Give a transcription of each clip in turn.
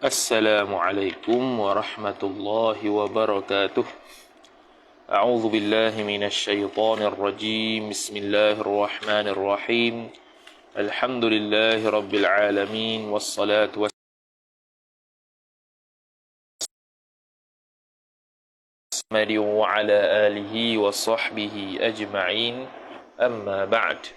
Assalamualaikum warahmatullahi wabarakatuh. A'udzu billahi minasy syaithanir rajim. Bismillahirrahmanirrahim. Alhamdulillahi rabbil alamin wassalatu wassalamu wa ala alihi wa sahbihi ajma'in. Amma ba'd.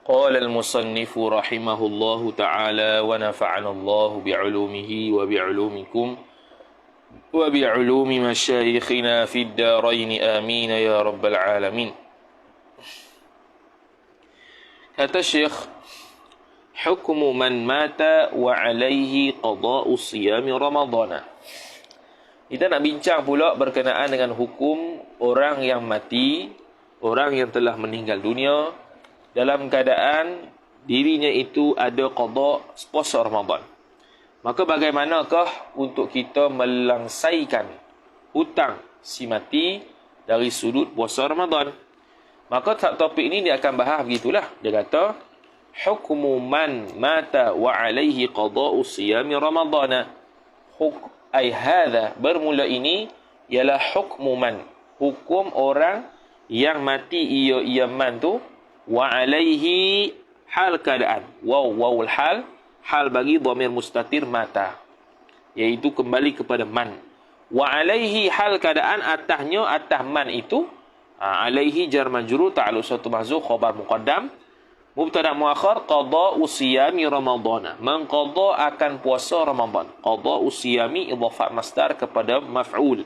قال المصنف رحمه الله تعالى ونفعنا الله بعلومه وبعلومكم وبعلوم مشايخنا في الدارين آمين يا رب العالمين. Kata Syekh, hukmu man mata wa alaihi qada'u siyami Ramadana. Kita nak bincang pula berkenaan dengan hukum orang yang mati, orang yang telah meninggal dunia dalam keadaan dirinya itu ada qada' puasa Ramadan. Maka bagaimanakah untuk kita melangsaikan hutang si mati dari sudut puasa Ramadan? Maka topik ini dia akan bahas begitulah. Dia kata, hukmu man mata wa alaihi qada'u siyami Ramadana. Ai hadha, bermula ini ialah hukmu man, hukum orang yang mati ia man tu, wa alaihi hal keadaan, wawul hal bagi dhamir mustatir mata, iaitu kembali kepada man. Wa alaihi hal keadaan atasnya, atas man itu, alaihi jar majrur ta'alluq satu mahzuf khabar muqaddam mubtada muakhar qada usiyami ramadhana, mengqada akan puasa Ramadan. Qada usiyami idhafat masdar kepada maf'ul,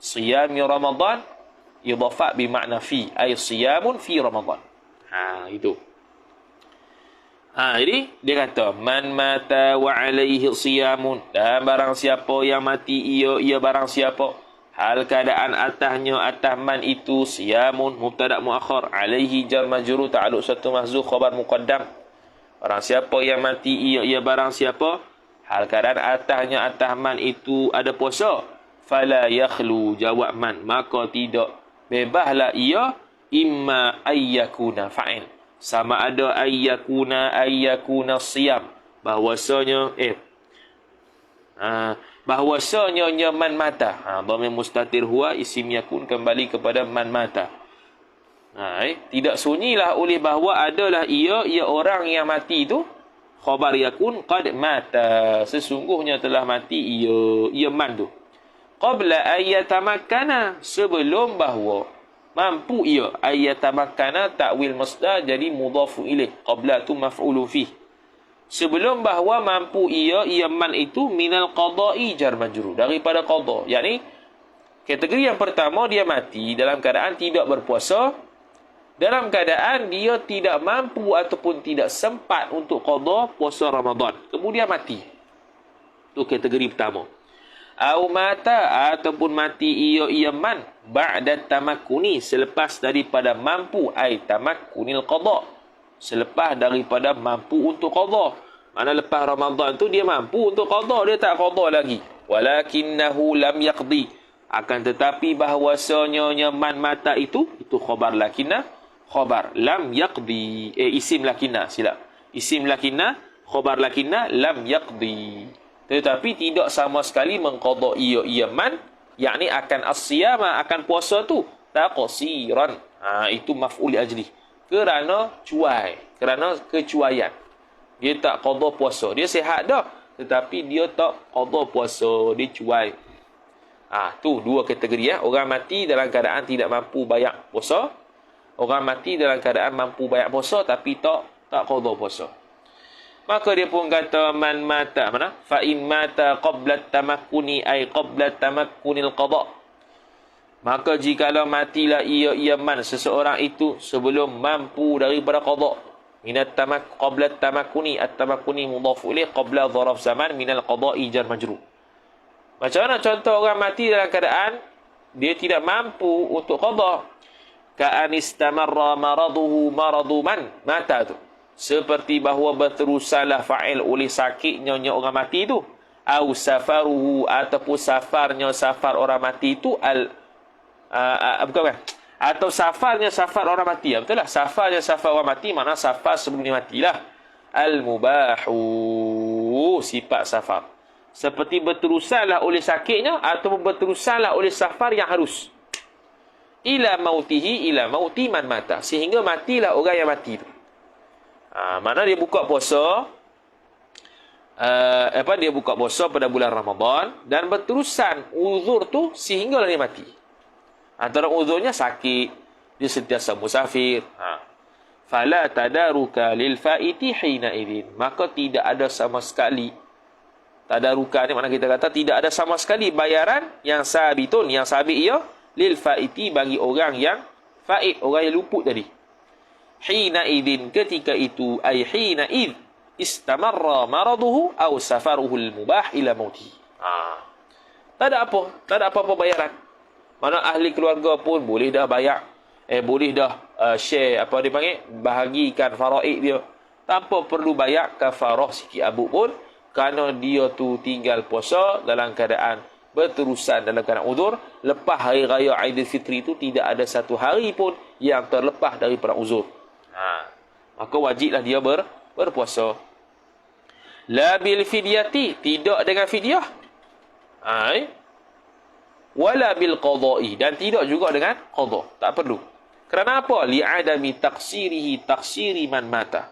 siyami Ramadan idhafat bermakna fi, ay siyamun fi Ramadan. Itu. Jadi dia kata man mata wa alaihi siyamun, dan barang siapa yang mati ia barang siapa hal keadaan atasnya, atas man itu siyamun mubtada muakhar, alaihi jar majrur ta'alluq satu mahzuf khabar muqaddam. Barang siapa yang mati ia barang siapa hal keadaan atasnya, atas man itu ada puasa, fala yakhlu, jawab man, maka tidak bebaslah ia, imma ayyakuna fa'il, sama ada ayyakuna siyam, bahwasanya bahwasanya man mata, dhamir mustatir huwa isim yakun kembali kepada man mata. Tidak sunyilah oleh bahawa adalah ia orang yang mati itu, khabar yakun qad mata, sesungguhnya telah mati ia man tu, qabla ayyatamakkana, sebelum bahawa mampu ia, ayyatamakkana ta'wil masdar jadi mudhafu ilaih, qabla tu maf'ulun fih, sebelum bahawa mampu ia man itu minal qada'i jar majrur, daripada qada. Yakni kategori yang pertama, dia mati dalam keadaan tidak berpuasa, dalam keadaan dia tidak mampu ataupun tidak sempat untuk qada puasa Ramadan, kemudian mati. Itu kategori pertama. Au mata, ataupun mati ia man ba'da tamakkuni, selepas daripada mampu, ai tamakkunil qada, selepas daripada mampu untuk qada. Mana lepas Ramadan tu dia mampu untuk qada, dia tak qada lagi. Walakinnahu lam yaqdi, akan tetapi bahwasanya man mata itu khabar lakinna, khabar lam yaqdi, isim lakinna, silap. Isim lakinna, khabar lakinna lam yaqdi, tetapi tidak sama sekali mengqada ia man, yakni akan as-siyama, akan puasa tu taqsiran. Itu maf'ul ajli, kerana cuai, kerana kecuaian. Dia tak qada puasa, dia sihat dah tetapi dia tak qada puasa, dia cuai. Tu dua kategori orang mati dalam keadaan tidak mampu bayar puasa, orang mati dalam keadaan mampu bayar puasa tapi tak qada puasa. Maka dia pun kata man mata, mana? Fa in mata qabla tamakkuni, ay qabla tamakkunil qada. Maka jikalau matilah ia man, seseorang itu sebelum mampu daripada qada. Minat qabla tamakkuni, at-tamakkuni mudhaf ilaih, qabla dharaf zaman minal qada'i jar majrur. Macam mana contoh orang mati dalam keadaan dia tidak mampu untuk qada? Ka'an istamarra maraduhu maradu man mata tu, seperti bahawa berterusanlah fa'il oleh sakitnya orang mati itu, au safaruhu, ataupun safarnya safar orang mati itu, bukan, atau safarnya safar orang mati. Betul lah, safarnya safar orang mati, mana safar sebelum dia matilah. Al-mubahu, itu sifat safar. Seperti berterusanlah oleh sakitnya ataupun berterusanlah oleh safar yang harus. Ila mautihi ila mauti man mata. Sehingga matilah orang yang mati tu. Mana dia buka puasa, dia buka puasa pada bulan Ramadan dan berterusan uzur tu sehinggalah dia mati. Antara uzurnya sakit, dia sentiasa musafir. Fala tadaruka lil faiti hina idin. Maka tidak ada sama sekali, tadaruka ni makna kita kata tidak ada sama sekali bayaran yang sabitun, yang sabit ia lil faiti bagi orang yang faid, orang yang luput tadi. Hina idin, ketika itu, ay hina id istamarra maraduhu aw safaruhu al-mubah ila mauti. Tak ada apa-apa bayaran. Mana ahli keluarga pun boleh dah bayar, boleh dah share, apa dia panggil, bahagikan faraid dia tanpa perlu bayar kafarah sikit abu pun, kerana dia tu tinggal puasa dalam keadaan berterusan dalam keadaan uzur. Lepas hari raya Aidilfitri itu tidak ada satu hari pun yang terlepas daripada uzur. Maka wajiblah dia berpuasa. La bil fidyati, tidak dengan fidyah. Wala bil qada'i, dan tidak juga dengan qada. Tak perlu. Kerana apa? Li'adami taksiri man mata.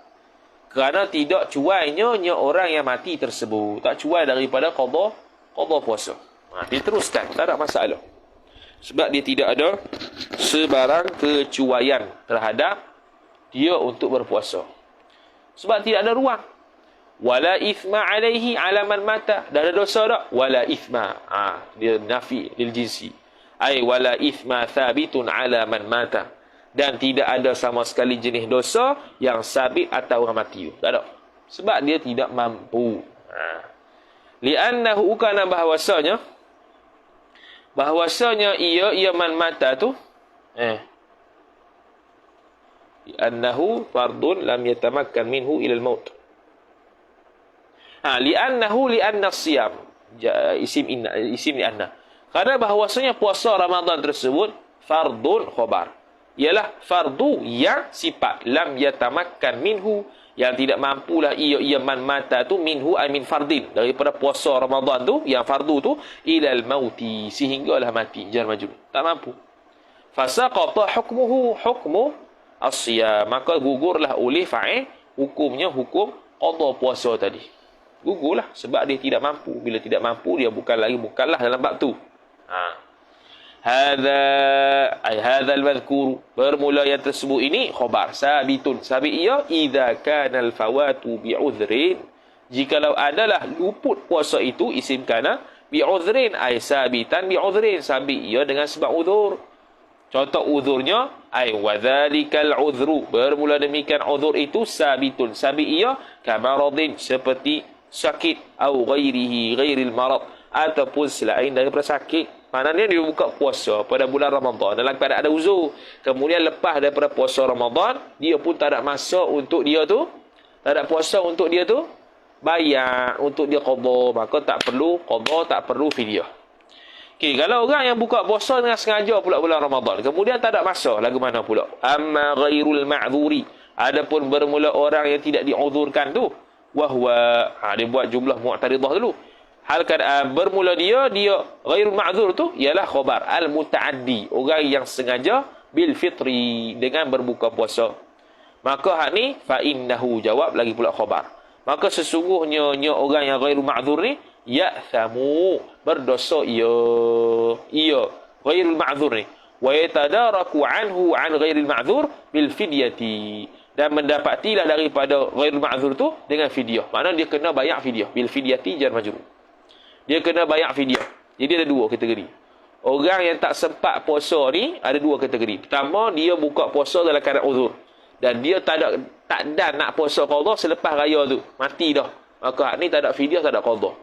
Kerana tidak cuainya orang yang mati tersebut. Tak cuai daripada qada puasa. Diteruskan, tak ada masalah. Sebab dia tidak ada sebarang kecuaian terhadap dia untuk berpuasa. Sebab tidak ada ruang. Wala ithma alaihi ala man mata. Dah ada dosa tak? Wala ithma. Dia nafi lil jinsi. Ay wala ithma thabitun ala man mata. Dan tidak ada sama sekali jenis dosa yang sabit atas orang mati. Tak ada. Sebab dia tidak mampu. Li'annahu, kana bahwasanya ia man mata tu li'annahu fardun lam yatamakkan minhu ila al-maut. Li'anna siyam isim li'anna. Karena bahwasanya puasa Ramadan tersebut fardun khabar, ialah fardu yang sifat lam yatamakkan minhu, yang tidak mampulah ia man mata tu minhu ay min fardin, daripada puasa Ramadan tu yang fardu tu ilal mauti, sehinggalah mati, jar majrur, tak mampu. Fasaqata hukmuhu hukmu as-siyam, maka gugurlah oleh fa'il hukumnya hukum qada puasa tadi. Gugurlah sebab dia tidak mampu. Bila tidak mampu, dia bukan lagi mukallaf dalam bab tu. Hadza al-madhkur, bermula yang tersebut ini khabar sabitun, sabit ia idza kana al-fawatu bi'udhrin, jikalau adalah luput puasa itu isim kana bi'udhrin, ay sabitan bi'udhrin, sabit ia dengan sebab uzur. Contoh uzurnya ay wadzalikal uzru, bermula demikian uzur itu sabitun, sabit ia kamaradin, seperti sakit, au ghairil marad, ataupun selain daripada sakit. Maknanya dia buka puasa pada bulan Ramadan dalam keadaan ada uzur. Kemudian lepas daripada puasa Ramadan, dia pun tak ada masa untuk dia tu, tak ada puasa untuk dia tu bayar, untuk dia qada, maka tak perlu qada, tak perlu fidyah. Okey, kalau orang yang buka puasa dengan sengaja pula bulan Ramadan, kemudian tak ada masa, lagu mana pula? Amma ghairul ma'dzuri, adapun bermula orang yang tidak diuzurkan tu, wahwa, dia buat jumlah mu'taridah dulu. Hal bermula dia ghairul ma'dzur tu ialah khabar al-muta'addi, orang yang sengaja bil fitri, dengan berbuka puasa. Maka hak ni fa innahu, jawab lagi pula khabar. Maka sesungguhnya orang yang ghairul ma'dzur ni ya'thamu, berdosa ia ghairul ma'dzur ni, wa yatadaraku anhu an ghairil ma'dzur bil fidyati, dan mendapatilah daripada ghairul ma'dzur tu dengan fidyah. Maknanya dia kena bayar fidyah, bil fidyati jar majrur. Dia kena bayar fidyah. Jadi ada dua kategori. Orang yang tak sempat puasa ni ada dua kategori. Pertama, dia buka puasa dalam keadaan uzur, dan dia tak dan nak puasa qada selepas raya tu, mati dah. Maka ni tak ada fidyah, tak ada qada.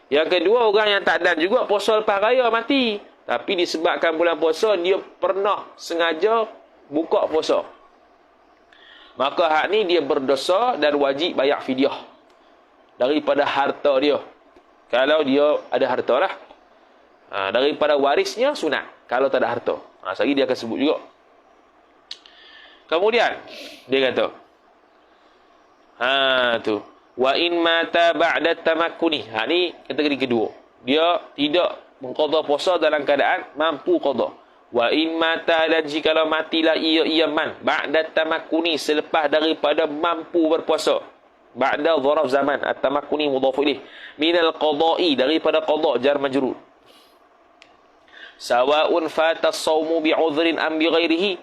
Yang kedua, orang yang tak dan juga puasa lepas raya, mati, tapi disebabkan bulan puasa dia pernah sengaja buka puasa, maka hak ni dia berdosa dan wajib bayar fidyah daripada harta dia. Kalau dia ada harta lah. Daripada warisnya sunat, kalau tak ada harta. Sekali dia akan sebut juga. Kemudian dia kata, tu Wa in mata ba'da tamakkuni. Ni kategori kedua. Dia tidak mengqada puasa dalam keadaan mampu qada. Wa in mata, dan jikalau matilah ia man ba'da tamakkuni, selepas daripada mampu berpuasa. Ba'da dharaf zaman, at-tamakkuni mudhaf ilaih. Minal qada'i, daripada qada, jar majrur. Sawa'un fata as-sawmu bi'udhrin am bighairihi.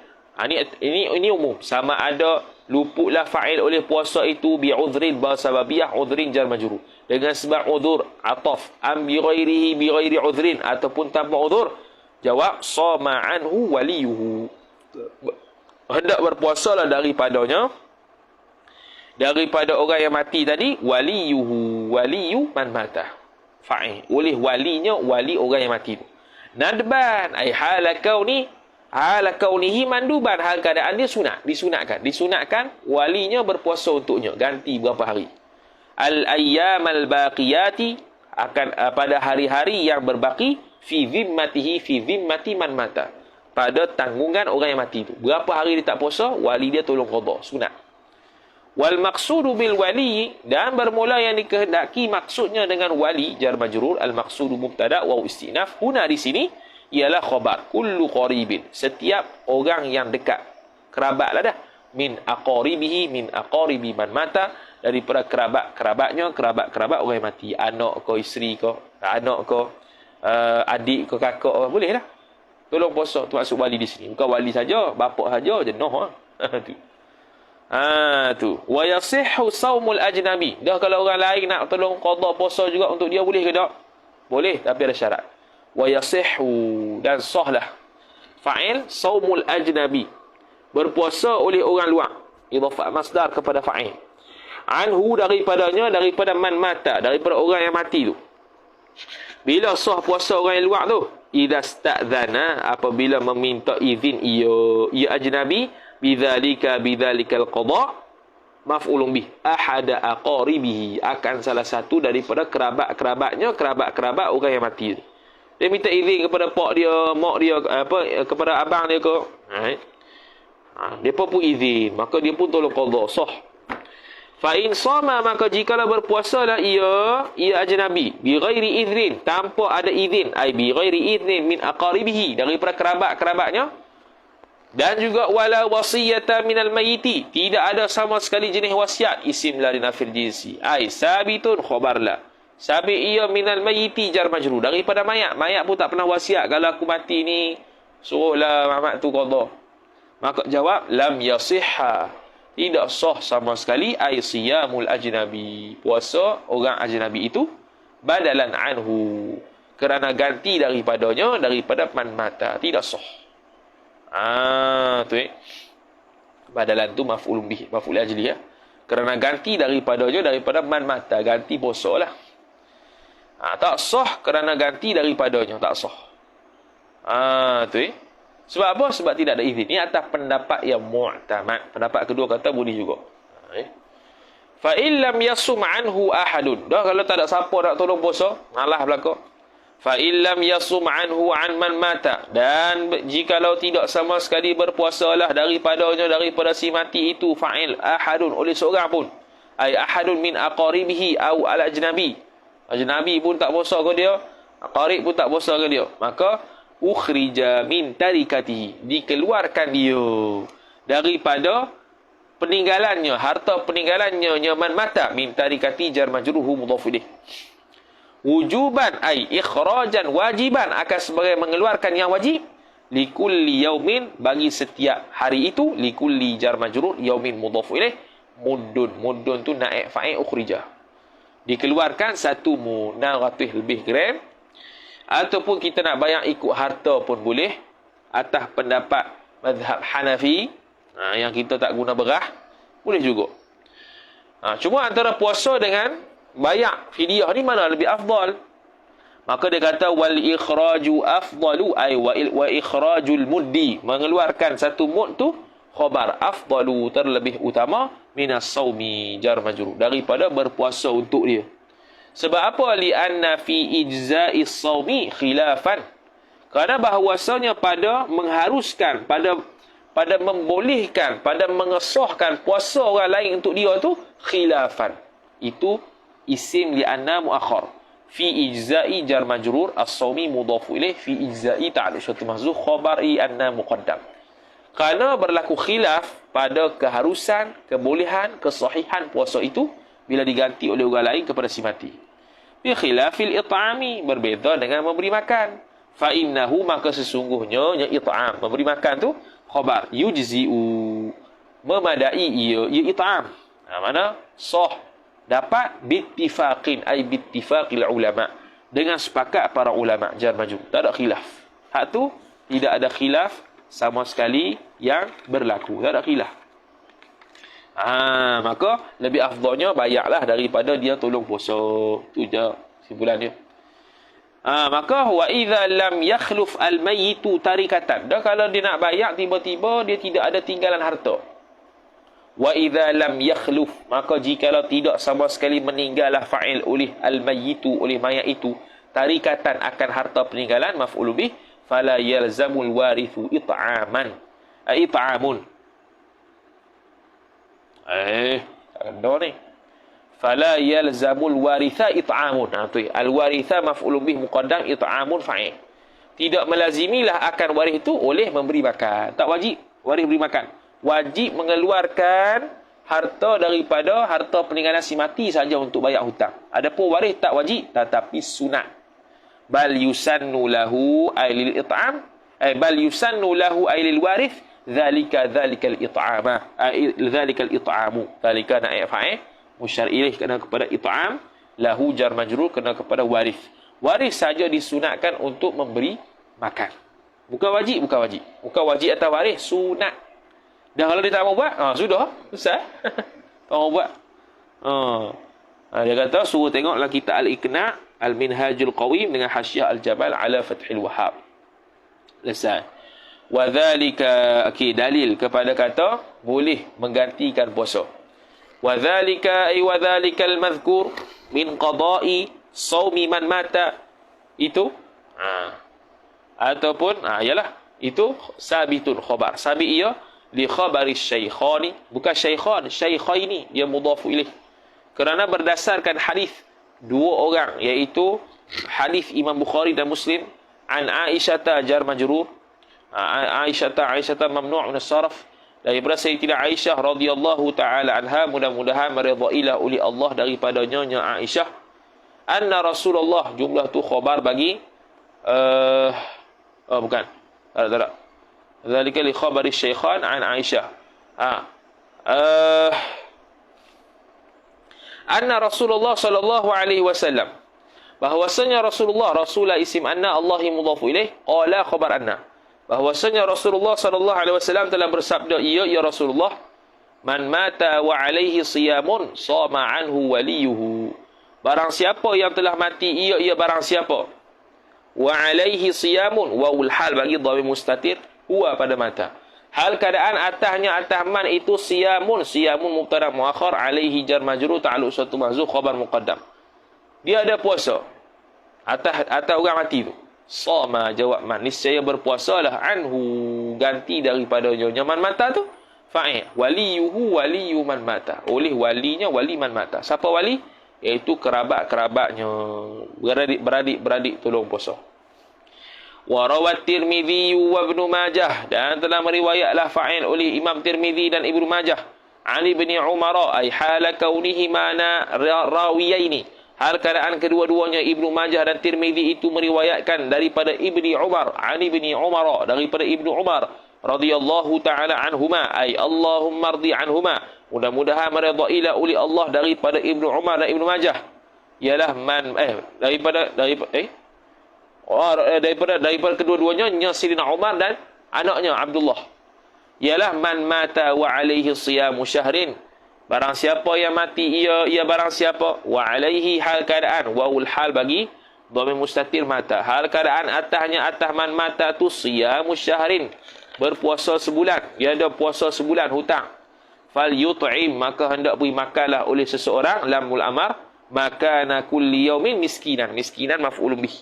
Ini umum. Sama ada luputlah fa'il oleh puasa itu bi'udhrin basababiyah, udhrin jar majrur. Dengan sebab udhur, ataf. Am bighairihi, bighairi udhrin, ataupun tanpa udhur. Jawab, sama anhu waliyuhu. Hendak berpuasalah daripadanya, daripada orang yang mati tadi, waliyuhu, waliyu man mata. Fa'il. Oleh walinya, wali orang yang mati itu. Nadban, ay hala kaunihi manduban, hal keadaan dia sunat, disunatkan walinya berpuasa untuknya, ganti berapa hari. Al-ayyamal baqiyati, akan pada hari-hari yang berbaki, fi zimmati man mata, pada tanggungan orang yang mati itu. Berapa hari dia tak puasa, wali dia tolong qada, sunat. Wal maqsudu bil wali, dan bermula yang dikehendaki maksudnya dengan wali, jar majrur, al maqsudu mubtada wa istinaf, huna di sini ialah khabar, kullu qaribin, setiap orang yang dekat, kerabatlah dah, min aqaribihi, min aqaribi man mata, daripada kerabatnya, kerabat orang yang mati, anak ko, isteri ko, anak ko, adik ko, kakak ko, boleh lah tolong puasa. Tu maksud wali di sini, bukan wali saja, bapak saja jenuh tu. Tu wa yasihhu saumul ajnabi. Dah kalau orang lain nak tolong qada puasa juga untuk dia, boleh ke tak? Boleh, tapi ada syarat. Wa yasihhu, dan sahlah fa'il saumul ajnabi, berpuasa oleh orang luar, idhafah masdar kepada fa'il. Anhu, daripadanya, daripada man mata, daripada orang yang mati tu. Bila sah puasa orang yang luar tu? Idza sta'dzana, apabila meminta izin ia ajnabi, bidzalikal qada, maf'ulun bih, ahada aqaribihi, akan salah satu daripada kerabat-kerabatnya, kerabat-kerabat orang yang mati. Dia minta izin kepada pak dia, mak dia, kepada abang dia ke, dia pun izin, maka dia pun tolong qada, sah. Fa in sama, maka jikalau berpuasalah ia ajnabi, bi ghairi iznin, tanpa ada izin, ai bi ghairi iznin min aqaribihi, daripada kerabat-kerabatnya, dan juga wala wasiyata minal mayyiti, tidak ada sama sekali jenis wasiat, isim la linafil jinsi, ai sabitun khabarla, sabit ia minal mayyiti jar majrur, daripada mayat pun tak pernah wasiat, kalau aku mati ni suruhlah Muhammad tu qada, maka jawab lam yasihha, tidak sah sama sekali, ai siyamul ajnabi, puasa orang ajnabi itu, badalan anhu, kerana ganti daripadanya, daripada man mata, tidak sah. Tu badalan tu maf'ul bih, maf'ul ajli ya, kerana ganti daripadanya, daripada man mata, ganti puasa lah. Tak sah kerana ganti daripadanya, tak sah. Sebab apa? Sebab tidak ada izin. Ini atas pendapat yang mu'tamad. Pendapat kedua kata boleh juga. Fa illam yasum anhu ahadun. Dah kalau tak ada siapa nak tolong puasa, malah belaka. Fa illam yasum anhu an man mata. Dan jikalau tidak sama sekali berpuasalah daripadanya, daripada si mati itu, fa'il ahadun, oleh seorang pun. Ai ahadun min aqaribihi au al ajnabi. Ajnabi pun tak puasa ke dia, aqarib pun tak puasa ke dia. Maka ukhrija min tarikatihi, dikeluarkan dia daripada peninggalannya, harta peninggalannya, nyaman mata, min tarikati jar majruhu mudhaf ilaih. Wujuban ai ikhrajan, wajiban, akan sebagai mengeluarkan yang wajib, likulli yaumin, bagi setiap hari itu, likulli jar majrur, yaumin mudhaf ilaih, muddun tu naib fa'il ukhrija, dikeluarkan 1 mud, 600 lebih gram. Ataupun kita nak bayar ikut harta pun boleh, atas pendapat mazhab Hanafi, yang kita tak guna berah, boleh juga. Cuma antara puasa dengan bayar fidyah ni mana lebih afdal? Maka dia kata wal ikhraju afdalu, ay wa ikhrajul muddi, mengeluarkan 1 mud tu khabar, afdalu, terlebih utama, minas saumi jar majrur, daripada berpuasa untuk dia. Sebab apa? Li'anna fi ijza'is sawmi khilafan. Kerana bahawasanya pada mengharuskan, pada membolehkan, pada mengesahkan puasa orang lain untuk dia tu khilafan. itu isim li'anna muakhar. Fi ijza'i jar majrur as-sawmi mudhafu ilaih fi ijza'i ta'alluq syatu mahzuf khabari anna muqaddam. Kerana berlaku khilaf pada keharusan, kebolehan, kesahihan puasa itu bila diganti oleh orang lain kepada si mati. Bi khilafil it'ami, berbeza dengan memberi makan. Fa innahu, maka sesungguhnya it'am, memberi makan tu khabar, yujzi'u, memadai ia it'am. Mana sah, dapat bittifaqin ay bittifaqil ulama, dengan sepakat para ulama jar majrur, tak ada khilaf. Hak tu tidak ada khilaf sama sekali yang berlaku, tak ada khilaf. Maka lebih afdalnya bayarlah daripada dia tolong puasa. Tu je simpulan dia. Maka wa idza lam yakhluf al mayyitu tarikatan, dah kalau dia nak bayar tiba-tiba dia tidak ada tinggalan harta. Wa idza lam yakhluf, maka jikalau tidak sama sekali meninggallah fa'il oleh al mayyitu, oleh mayat itu, tarikatan akan harta peninggalan, maf'ul bih, fala yalzamul warithu it'aman, it'amun. Ada ni. Fala yalzamul waritha it'amun. Tu al waritha maf'ul bih muqaddam, it'amun fa'il. Tidak melazimilah akan waris itu oleh memberi makan. Tak wajib waris beri makan. Wajib mengeluarkan harta daripada harta peninggalan si mati saja untuk bayar hutang. Adapun waris tak wajib, tetapi sunat. Bal yusannu lahu ailil it'am, bal yusannu lahu ailil warith dzalikal it'ama, dzalikal it'amu. Dzalika naib fa'il musyar ilaih kena kepada it'am, lahu jar majrur kena kepada waris. Waris saja disunatkan untuk memberi makan. Bukan wajib, bukan wajib. Bukan wajib atas waris, sunat. Dah kalau dia tak mau buat, sudah, selesai. Tak mau buat. Dia kata suruh tengoklah kitab Al-Iqna' Al-Minhajul Qawim dengan Hasyiah Al-Jabal ala Fathil Wahhab. Selesai. Wa dzalika, dalil kepada kata boleh menggantikan puasa. Wa dzalika ay wa dzalikal madhkur min qada'i shaumi man mata, itu ataupun ialah itu sabitun khabar. Sabit ia li khabari syaikhani, bukan syaikhan, syaikhaini, dia mudhafu ilaih. Kerana berdasarkan hadis dua orang, iaitu hadis Imam Bukhari dan Muslim, an Aisyah jar majrur, Aisyah mamnu' min as-sarf, daripada Sayyidah Aisyah radhiyallahu taala anha, mudah-mudahan meridailah oleh Allah daripada nyonya Aisyah, anna Rasulullah, jumlah tu khabar bagi bukan, tak. Dzalika li khabari syaikhan an Aisyah. Anna Rasulullah sallallahu alaihi wasallam, bahwasanya Rasulullah isim anna, Allahi mudhafu ilaih, qala khabar anna, bahwasanya Rasulullah sallallahu alaihi wasallam telah bersabda, ya Rasulullah, man mata wa alaihi siyamun sama anhu waliyuhu, barang siapa yang telah mati, ia barang siapa, wa alaihi siyamun, waul hal bagi dhamir mustatir, huwa pada mata, hal keadaan atasnya, atas man itu siyamun mubtada muakhar, alaihi jar majrur ta'alluq suatu mahzuf khabar muqaddam, dia ada puasa atas orang mati tu. Sama jawab man, niscaya berpuasalah, anhu ganti daripada man mata tu, fa'il waliyuhu waliyu man mata, oleh walinya wali man mata. Siapa wali? Iaitu kerabat-kerabatnya, beradik tolong puasa. Wa rawat Tirmidzi wa Ibnu Majah, dan telah meriwayatlah fa'il oleh Imam Tirmidzi dan Ibnu Majah, Ali bin Umar ay hala kaunihi mana rawiyaini, hal keadaan kedua-duanya Ibnu Majah dan Tirmidzi itu meriwayatkan daripada Ibni Umar, Ali bin Umar, daripada Ibnu Umar radhiyallahu taala anhuma, ay Allahumma rdi anhuma, mudah-mudahan meridailah oleh Allah daripada Ibnu Umar dan Ibnu Majah, ialah man daripada kedua-duanya Sayyidina Umar dan anaknya Abdullah, ialah man mata wa alaihi siyamu syahrin, barang siapa yang mati ia barang siapa, wa alaihi hal keadaan, waul hal bagi dhamir mustatir mata, hal keadaan atasnya, atas man mata tu siyamu syahrin, berpuasa sebulan, dia ada puasa sebulan hutang, fal yut'im, maka hendak beri makanlah oleh seseorang, lamul amar, makana kulli yaumin miskinan maf'ulun bih,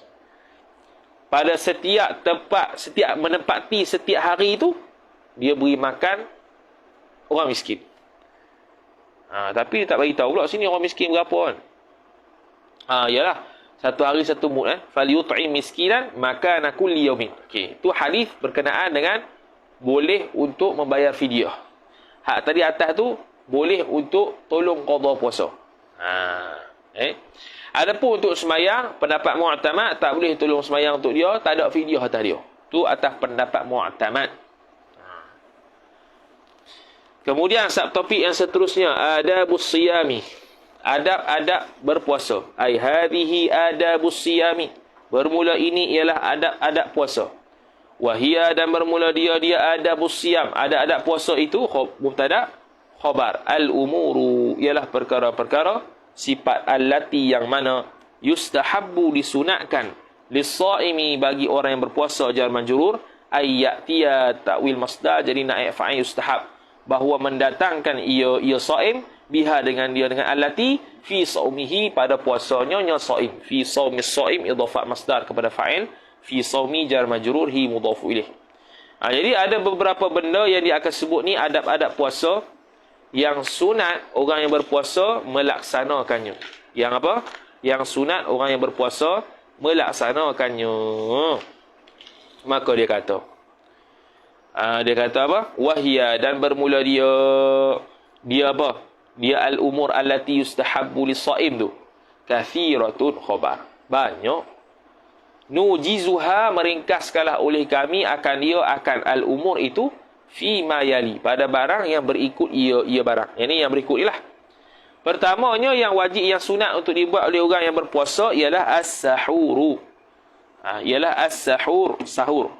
pada setiap tempat, setiap menempati setiap hari itu dia beri makan orang miskin. Tapi dia tak bagi tahu pula sini orang miskin berapa kan. Yalah. Satu hari satu mud falyut'im miskinan makana kulli yaumin. Okey, tu hadis berkenaan dengan boleh untuk membayar fidyah. Hak tadi atas tu boleh untuk tolong qada puasa. Adapun untuk sembahyang, pendapat mu'tamad tak boleh tolong sembahyang untuk dia, tak ada fidyah atas dia. Tu atas pendapat mu'tamad. Kemudian subtopik yang seterusnya, adabus siyami. Adab-adab berpuasa. Ai hadhihi adabus siyami. Bermula ini ialah adab-adab puasa. Wahia dan bermula dia adabus siyam. Adab-adab puasa itu mubtada khabar. Al-umuru ialah perkara-perkara sifat allati yang mana yustahabbu disunatkan lis-shaimi bagi orang yang berpuasa jar majrur ayyatiya ta'wil masdar jadi naib fa'il yustahab bahawa mendatangkan ia shaim biha dengan allati fi saumihi pada puasanya nya shaim fi saumis shaim idafah masdar kepada fa'il fi saumi jar majrur hi mudhafu ilaih. Jadi ada beberapa benda yang dia akan sebut ni adab-adab puasa yang sunat orang yang berpuasa melaksanakannya. Yang apa? Yang sunat orang yang berpuasa melaksanakannya. Maka dia kata apa? Wahia dan bermula dia apa? Dia al-umur allati yustahabbu lis-shaim tu. Kathiratun khabar. Banyak. Nujizuha meringkaskanlah oleh kami akan al-umur itu fi ma yali pada barang yang berikut ia barang. Yang ni yang berikut ialah. Pertamanya yang wajib yang sunat untuk dibuat oleh orang yang berpuasa ialah as-sahuru. Ialah as-sahur, sahur.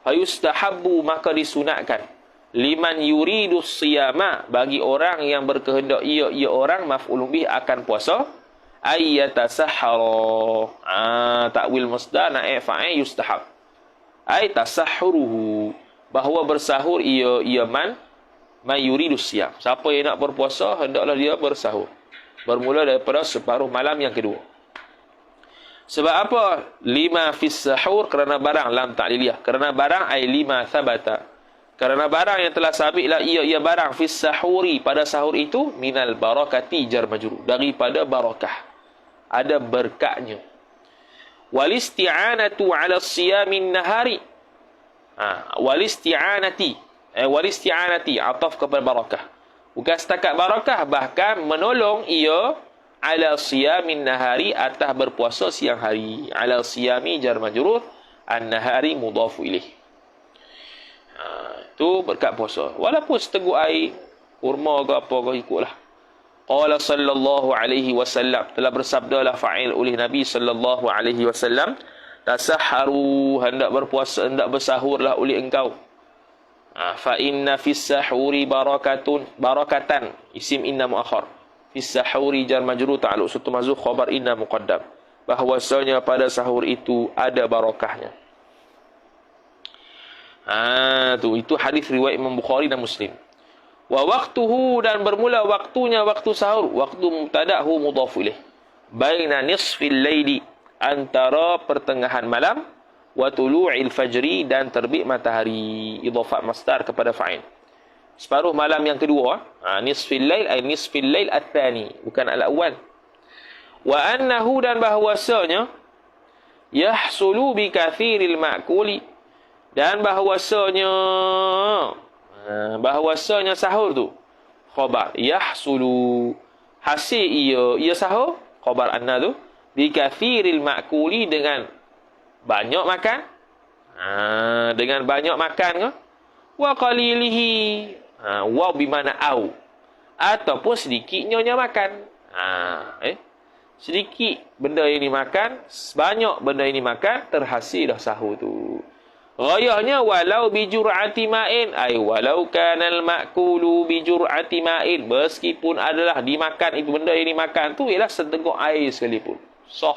Fayustahabbu maka disunatkan liman yuridus siyama bagi orang yang berkehendak ia orang maf'ulun bih akan puasa ayyatasahhara. Ta'wil masdar naib fa'il yustahab. Ay tasahhuruhu bahawa bersahur ia man yuridus siyam. Siapa yang nak berpuasa hendaklah dia bersahur. Bermula daripada separuh malam yang kedua. Sebab apa? Lima fis sahur kerana barang lam ta'liliyah. Kerana barang ay lima thabata. Kerana barang yang telah sabitlah ia barang fis sahuri pada sahur itu minal barakati jar majrur daripada barakah. Ada berkatnya. Wal isti'anatu 'ala siyamin nahari. Wal isti'anati ataf kepada barakah. Bukan setakat barakah, bahkan menolong ia ala siyamin nahari atas berpuasa siang hari. Ala siyami jar majrur an-nahari mudhafu ilaih. Itu berkat puasa. Walaupun seteguk air, kurma ke apa ke ikutlah. Qala sallallahu alaihi wasallam, telah bersabdalah fa'il oleh Nabi sallallahu alaihi wasallam, tasahharu, hendak berpuasa, hendak bersahurlah oleh engkau. Fa inna fis sahuri barakatan, isim inna muakhar. Fis sahuri jar majrur ta'alluq sutu mazuf khabar inna muqaddam. Bahwasanya pada sahur itu ada barakahnya. Itu hadis riwayat Imam Bukhari dan Muslim. Wa waqtuhu dan bermula waktunya waktu sahur, waktu mubtada'hu mudhaf ilaih. Baina nisfil laili antara pertengahan malam wa tulu'il fajri dan terbit matahari. Idhafah masdar kepada fa'il. Separuh malam yang kedua, nisfil lail ay nisfil lail ats-tsani, bukan al-awwal. Wa annahu dan bahwasanya yahsulu bi katsiril ma'kuli dan bahwasanya sahur tu khabar yahsulu hasil ia sahur khabar anna tu bi katsiril ma'kuli dengan banyak makan dengan banyak makan ke wa qalilihi wa bi mana au ataupun sedikitnya makan sedikit benda yang dimakan banyak benda yang dimakan terhasil dah sahur tu. Ghayahnya walau bi jur'ati ma'in ay walau kana al-ma'kulu bi jur'ati ma'in meskipun adalah dimakan itu benda yang dimakan tu ialah seteguk air sekalipun sah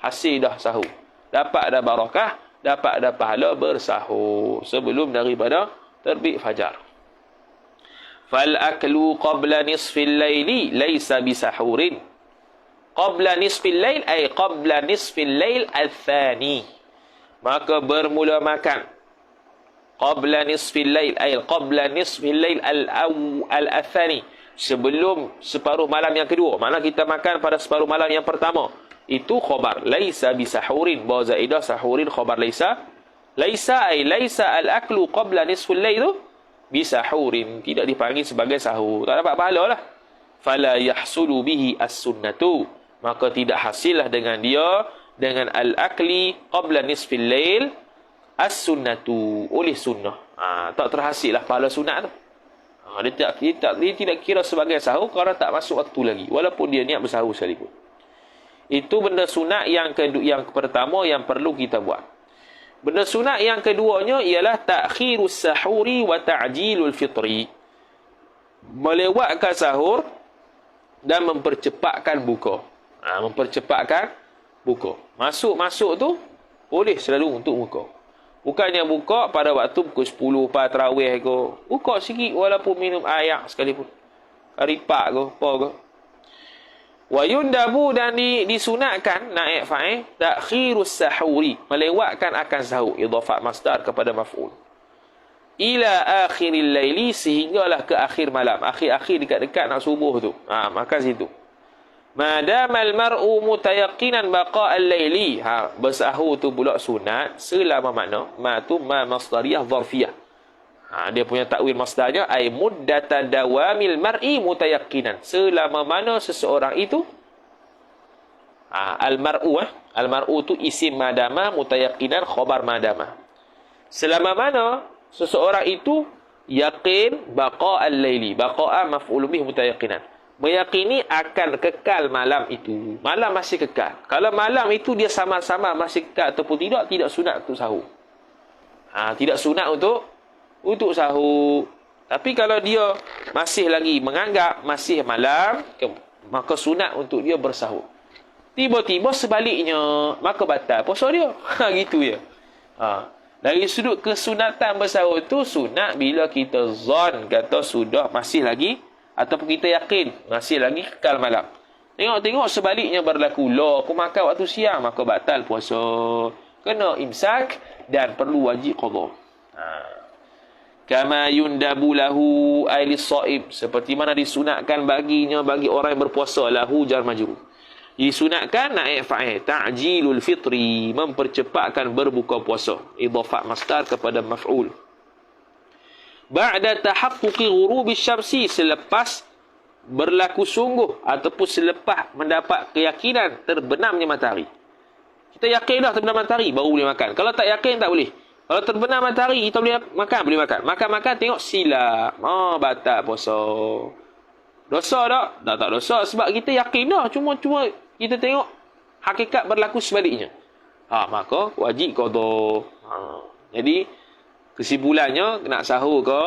hasil dah sahur dapat dah barakah dapat dah pahala bersahur sebelum daripada terbit fajar. Fal aklu qabla nisfil laili laysa bisahurin. Qabla nisfil lail ay qabla nisfil lail al-thani. Maka bermula makan qabla nisfil lail ay qabla nisfil lail al-athani sebelum separuh malam yang kedua. Mana kita makan pada separuh malam yang pertama. Itu khabar. Laisa bisahurin. Bawa zaidah sahurin khabar laisa. Laisa ay laisa al-aklu qabla nisful layl tu bisahurin. Tidak dipanggil sebagai sahur. Tak dapat pahala lah. Fala yahsulu bihi as-sunnatu. Maka tidak hasillah dengan dia, dengan al-akli qabla nisfil layl as-sunnatu. Oleh sunnah. Tak terhasil lah pahala sunat tu. Dia tidak kira sebagai sahur kalau tak masuk waktu lagi. Walaupun dia niat bersahur sekalipun. Itu benda sunat yang pertama yang perlu kita buat. Benda sunat yang keduanya ialah ta'khirus sahuri wa ta'jilul fitri. Melewatkan sahur dan mempercepatkan buka. Mempercepatkan buka. Masuk tu boleh selalu untuk buka. Bukannya buka pada waktu pukul 10 lepas tarawih ke. Buka sikit walaupun minum air sekalipun. Karipak ke, apa ke. Wa yundabu dan disunatkan naik fa'il ta'khirus sahuri, melewatkan akan sahur, idhafat masdar kepada maf'ul. Ila akhiril laili, sehinggalah ke akhir malam, akhir-akhir dekat-dekat nak subuh tu. Makan situ. Madamal mar'u mutayaqinan baqa'al laili. Bersahur tu pula sunat selama mana? Ma tu ma masdariyah dharfiyah. Dia punya takwil masdarnya ay muddata dawamil mar'i mutayaqinan. Selama mana seseorang itu al-mar'u tu isim madama, mutayaqinan khabar madama. Selama mana seseorang itu yaqin baqa'al laili. Baqa'a maf'ul bih mutayaqinan. Meyakini akan kekal malam itu. Malam masih kekal. Kalau malam itu dia sama-sama masih kekal ataupun tidak sunat untuk sahur. Tidak sunat untuk sahur. Tapi kalau dia masih lagi menganggap masih malam, maka sunat untuk dia bersahur. Tiba-tiba sebaliknya, maka batal puasa dia. Gitu ya. Dari sudut kesunatan bersahur itu, sunat bila kita zon kata sudah masih lagi, ataupun kita yakin masih lagi kekal malam. Tengok-tengok sebaliknya berlaku. Aku makan waktu siang, maka batal puasa. Kena imsak dan perlu wajib qadha. Kama yundabu lahu ailis shaib, seperti mana disunatkan baginya bagi orang yang berpuasa, lahu jar majrur. Disunatkan naik fa'il ta'jilul fitri, mempercepatkan berbuka puasa. Idhafat masdar kepada maf'ul. Ba'da tahaqquqi ghurubi syamsi, selepas berlaku sungguh ataupun selepas mendapat keyakinan terbenamnya matahari. Kita yakin dah terbenam matahari baru boleh makan. Kalau tak yakin tak boleh. Kalau terbenam matahari kita boleh makan, boleh makan. Makan tengok silap. Batal puasa. Dosa tak? Tak dosa sebab kita yakin dah, cuma kita tengok hakikat berlaku sebaliknya. Maka wajib qadha. Jadi kesimpulannya, nak sahur ke,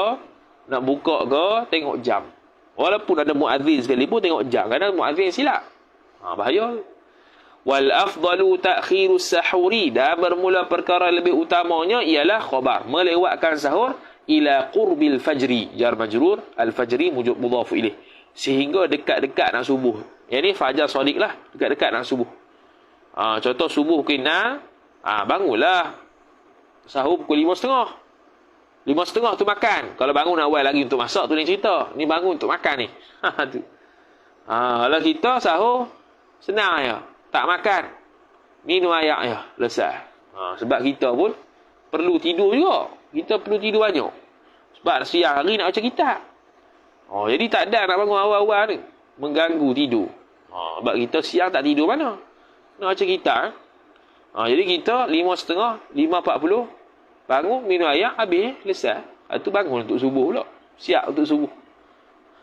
nak buka ke, tengok jam. Walaupun ada muazzin sekalipun, tengok jam. Kadang muazzin silap. Bahaya. Wal afdalu ta'khirus sahuri, dan bermula perkara lebih utamanya ialah khabar, melewatkan sahur ila qurbil fajri. Jar majrur, al-fajri mudhaf ilaih. Sehingga dekat-dekat nak subuh. Yang ni fajar sodik lah, dekat-dekat nak subuh. Contoh subuh pukul 6, bangunlah. Sahur pukul 5.30. 5.30 tu makan. Kalau bangun awal lagi untuk masak tu lain cerita. Ni bangun untuk makan ni. Tu. Kalau kita sahur senang ya. Tak makan. Minum air ya. Selesai. Sebab kita pun perlu tidur juga. Kita perlu tidur banyak. Sebab siang hari nak baca kitab. Jadi tak ada nak bangun awal-awal ni. Mengganggu tidur. Sebab kita siang tak tidur mana. Nak baca kitab. Jadi kita 5.30, 5.40 bangun, minum air, habis, selesai. Itu bangun untuk subuh pula. Siap untuk subuh.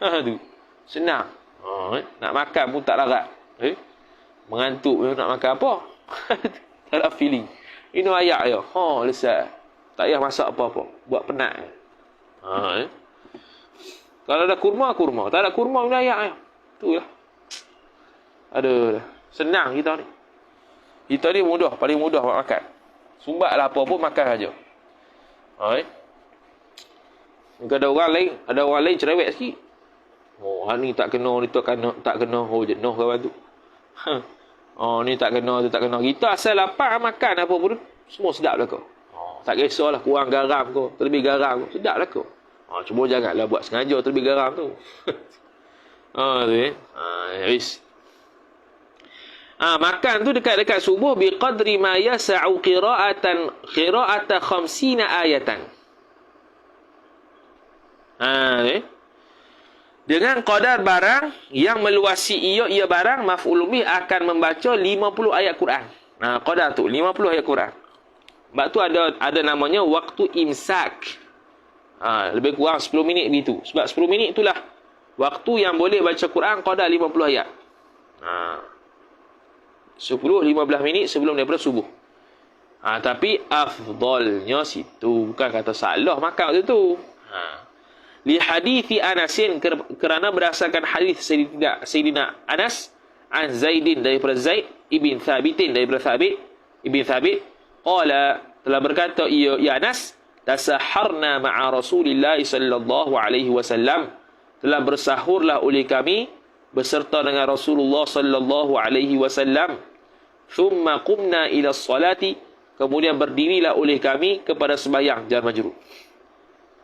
Tu. Senang. Nak makan pun tak larat. Mengantuk nak makan apa? Tak ada feeling. Minum air je. Selesai. Tak payah masak apa-apa. Buat penat. Kalau ada kurma. Tak ada kurma, minum air je. Tu lah. Aduh. Senang kita ni. Kita ni mudah. Paling mudah buat makan. Sumbatlah apa pun makan saja. Ada orang lain cerewet sikit. Ni tak kena, ni tak kena. Jenuh kawan tu. Ni tak kena, tu tak kena. Kita asal lapar makan apa pun semua sedap lah kau. Tak kisahlah kurang garam kau, terlebih garam kau, sedap lah kau. Cuma janganlah buat sengaja terlebih garam tu. Tu habis. Makan tu dekat subuh biqadri ma yasa'u qira'ata 50 ayatan. Dengan qadar barang yang meluasi ia barang maf'ul bih akan membaca 50 ayat Quran. Qadar tu 50 ayat Quran. Sebab tu ada namanya waktu imsak. Lebih kurang 10 minit begitu. Sebab 10 minit itulah waktu yang boleh baca Quran qadar 50 ayat. 10-15 minit sebelum daripada subuh. Tapi afdalnya situ. Bukan kata salah makan waktu tu. Li hadithi Anasin, kerana berdasarkan hadis Sayyidina Anas an Zaidin, daripada Zaid ibn Thabitin, daripada Thabit ibn Thabit, qala, telah berkata ia Anas, tasaharna ma'a Rasulillah sallallahu alaihi wasallam, telah bersahurlah oleh kami beserta dengan Rasulullah sallallahu alaihi wasallam. Thumma qumna ila salati, kemudian berdirilah oleh kami kepada sembahyang jar majrur.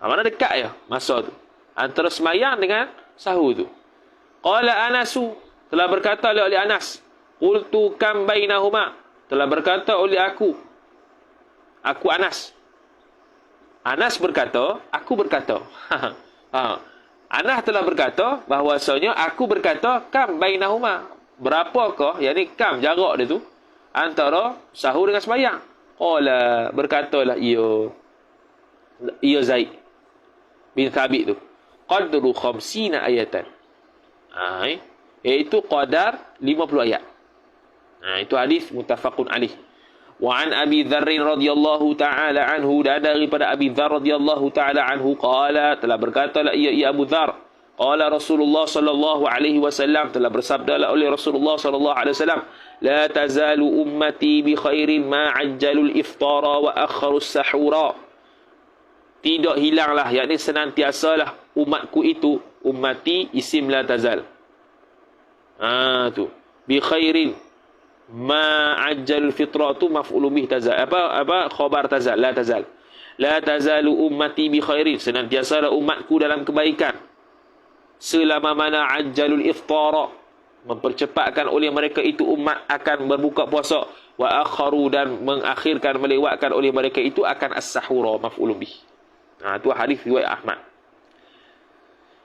Mana dekat ya masa tu antara sembahyang dengan sahur tu. Qala Anasu, telah berkata oleh Anas, qultu kam bainahuma, telah berkata oleh aku Anas. Anas berkata, aku berkata. Anas telah berkata bahwasanya aku berkata kam bainahuma, berapakah, yakni kam jarak dia tu antara sahur dengan sembahyang. Qala, berkatalah ia Zaid bin Thabit tu, qadru 50 ayatan, iaitu qadar 50 ayat. Itu hadis muttafaqun alaih. Wa an Abi Dzar radhiyallahu taala anhu, dan daripada Abi Dzar radhiyallahu taala anhu, qala, telah berkatalah ia Abu Dzar, qala Rasulullah sallallahu alaihi wasallam, telah bersabdalah oleh Rasulullah sallallahu alaihi wasallam, la tazalu ummati bi khairin ma ajjalul iftara wa akharus sahura. Tidak hilanglah, yakni senantiasalah umatku itu, ummati isim la tazal. Tu bi khairin ma ajjalul fitra tu maf'ul bih tazal, apa khabar tazal, la tazal. La tazalu ummati bi khairin, senantiasalah umatku dalam kebaikan selama mana ajjalul iftara, mempercepatkan oleh mereka itu umat akan berbuka puasa, wa akharu, dan mengakhirkan, melewatkan oleh mereka itu akan as-sahura, maf'ul bih. Itu hadis riwayat Ahmad.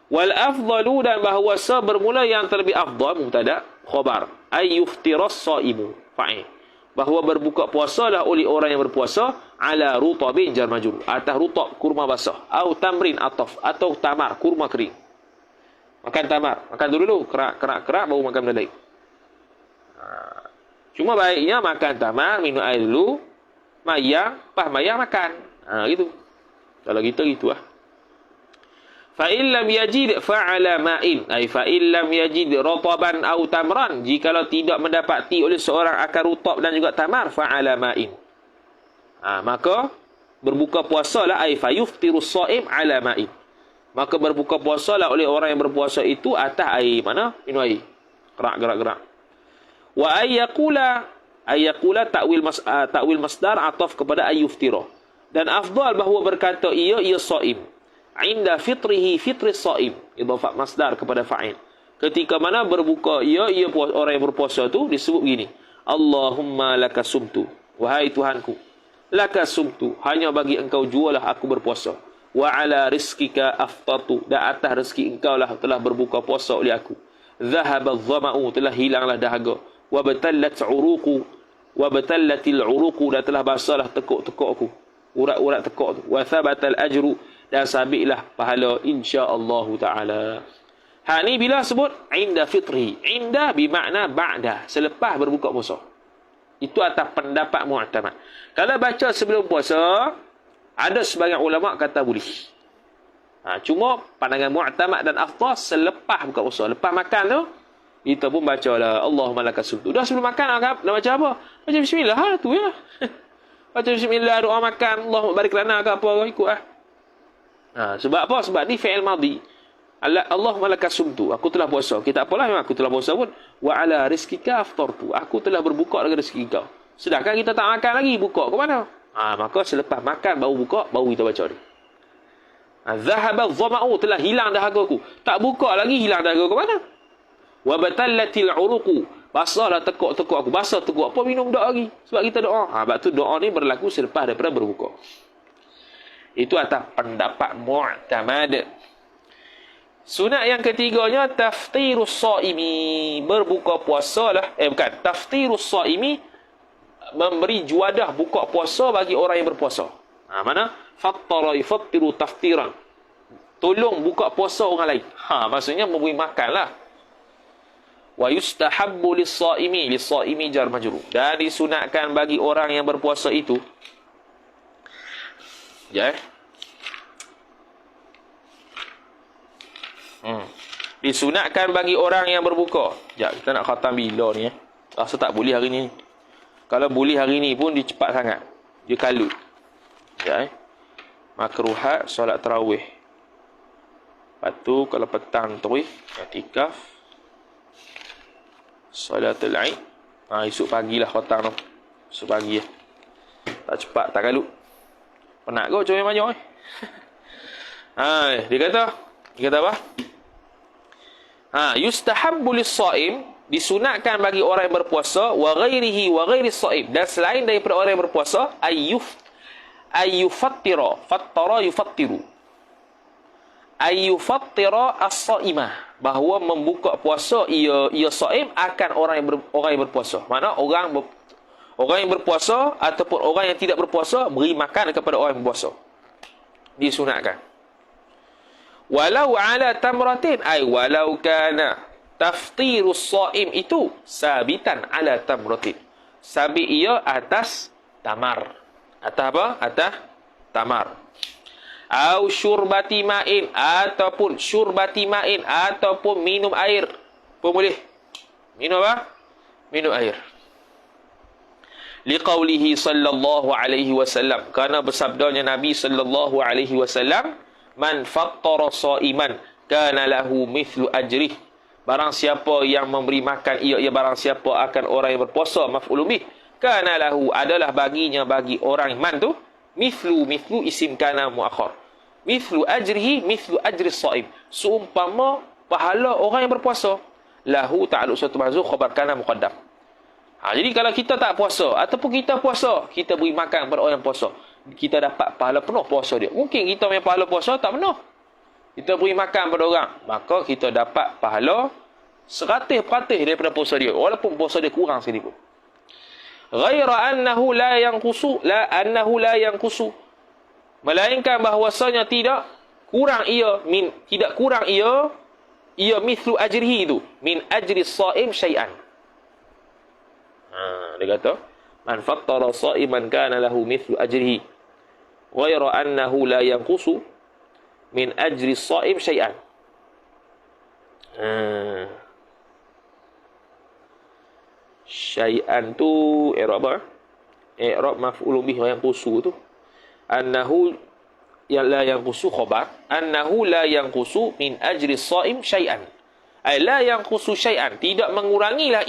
Wal afdalu, dan bahawa bermula yang terlebih afdal, mubtada khabar, ay yuftiras saimu, fa'il, bahawa berbuka puasalah oleh orang yang berpuasa, ala rutabin jar majrur, atas rutab kurma basah, au tamrin ataf, atau tamar kurma kering. Makan tamar, makan dulu kerak baru makan benda lain. Cuma baiknya makan tamar, minum air dulu, mayang, makan. Gitu. Kalau kita gitu lah. Fa in lam yajid fa'ala ma'in, ay fa in lam yajid rataban aw tamran, jikalau tidak mendapati oleh seorang akan rutab dan juga tamar, fa'ala ma'in, maka berbuka puasalah, ay fa yuftirus shaim ala ma'in, maka berbuka puasalah oleh orang yang berpuasa itu atas air. Mana? Minum air. Gerak. Wa ayyaqula ta'wil masdar ataf kepada ayyuftira. Dan afdal bahawa berkata ia shaim inda fitrihi fitris shaim, idhafat masdar kepada fa'il. Ketika mana berbuka orang yang berpuasa tu disebut begini, Allahumma laka sumtu, wahai Tuhanku, laka sumtu, hanya bagi engkau jualah aku berpuasa, wa ala rizkika aftartu, dan atas rezeki engkau lah telah berbuka puasa oleh aku, dhahaba dhama'u, telah hilanglah dahaga, wa batallatil uruqu, dan telah basahlah tekuk-tekukku, urat-urat tekuk tu, wa thabatal ajru, dan sabitlah pahala insya-Allah taala. Ni bila sebut inda fitri, inda bermakna ba'da, selepas berbuka puasa. Itu atas pendapat mu'tamad. Kalau baca sebelum puasa, ada sebagian ulama kata boleh. Cuma pandangan mu'tamad dan afdal selepas buka puasa, lepas makan tu kita pun bacalah Allahumma lakas sumtu. Dah sebelum makan nak baca apa? Baca bismillah, tu ya. Baca bismillah, doa makan, Allahumma barik lana ke apa, ikut lah. Sebab apa? Sebab ni fi'il madhi. Allahumma lakas sumtu, aku telah puasa. Kita apalah memang aku telah puasa pun. Wa ala rizkika aftartu, aku telah berbuka dengan rezeki kau. Sedangkan kita tak makan lagi, buka ke mana? Maka selepas makan baru buka, baru kita baca ni. Zahaba dhama'u, telah hilang dahagaku. Tak buka lagi, hilang dahaga ke mana? Wa batallatil uruqu, basahlah tekuk-tekuk aku. Basah tekuk apa, minum tak lagi. Sebab kita doa. Sebab tu doa ni berlaku selepas daripada berbuka. Itu atas pendapat mu'tamad. Sunat yang ketiganya taftirus shaimi, berbuka puasa lah. Bukan, taftirus shaimi, memberi juadah buka puasa bagi orang yang berpuasa. Mana? Fattara yufattiru taftiran, tolong buka puasa orang lain. Maksudnya memberi makan lah. Wa yustahabbu lis-shaimi jar majrur, dan disunatkan bagi orang yang berpuasa itu. Disunatkan bagi orang yang berbuka. Kita nak khatam bila ni? Rasa tak boleh hari ni. Kalau boleh hari ni pun dia cepat sangat. Dia kalut. Makruhat solat tarawih. Lepas tu kalau petang tarawih, i'tikaf, solatul Aid. Esok pagilah khatam tu. Esok pagi. Tak cepat, tak kalut. Penat kau macam banyak Dia kata apa? Yustahabbu lis-shaim, disunatkan bagi orang yang berpuasa, wa ghairihi wa ghairis shaim, dan selain daripada orang yang berpuasa, ayyufattira, fattara yufattiru, ayyufattira as-shaimah, bahawa membuka puasa ia shaim akan orang yang berpuasa. Mana orang yang berpuasa ataupun orang yang tidak berpuasa beri makan kepada orang yang berpuasa. Disunatkan. Walau ala tamratin, ay walau kana taftirus shaim itu sabitan ala tamratin, sabit ia atas tamar. Atas apa? Atas tamar. Au syurbati ma'in, ataupun syurbati ma'in, ataupun minum air pun boleh. Minum apa? Minum air. Liqaulihi sallallahu alaihi wasallam, karena bersabdanya Nabi sallallahu alaihi wasallam, man fattara shaiman kana lahu mithlu ajrih, barang siapa yang memberi makan ia barang siapa akan orang yang berpuasa, maf'ulun bih, kana lahu adalah baginya, bagi orang iman tu, mithlu isim kana muakhar, mithlu ajrihi mithlu ajri shaim, seumpama pahala orang yang berpuasa. Lahu ta'alluq satu mahzuf, khabar kana muqaddam. Jadi kalau kita tak puasa ataupun kita puasa, kita beri makan kepada orang yang puasa, kita dapat pahala penuh puasa dia. Mungkin kita punya pahala puasa tak penuh, kita beri makan pada orang, maka kita dapat pahala 100% daripada puasa dia, walaupun puasa dia kurang sekalipun. Ghaira annahu la yanqusu, melainkan bahwasanya tidak kurang ia mithlu ajrihi itu, min ajri shaim syai'an. Dia kata man fattara shaiman kana lahu mithlu ajrihi ghaira annahu la yanqusu min ajri shaim syai'an. Syai'an tu i'rab apa? I'rab maf'ulun bih yang qusu tu. Annahu la yanqusu khabar, annahu la yanqusu min ajri shaim syai'an. Ay la yanqusu syai'an, tidak mengurangilah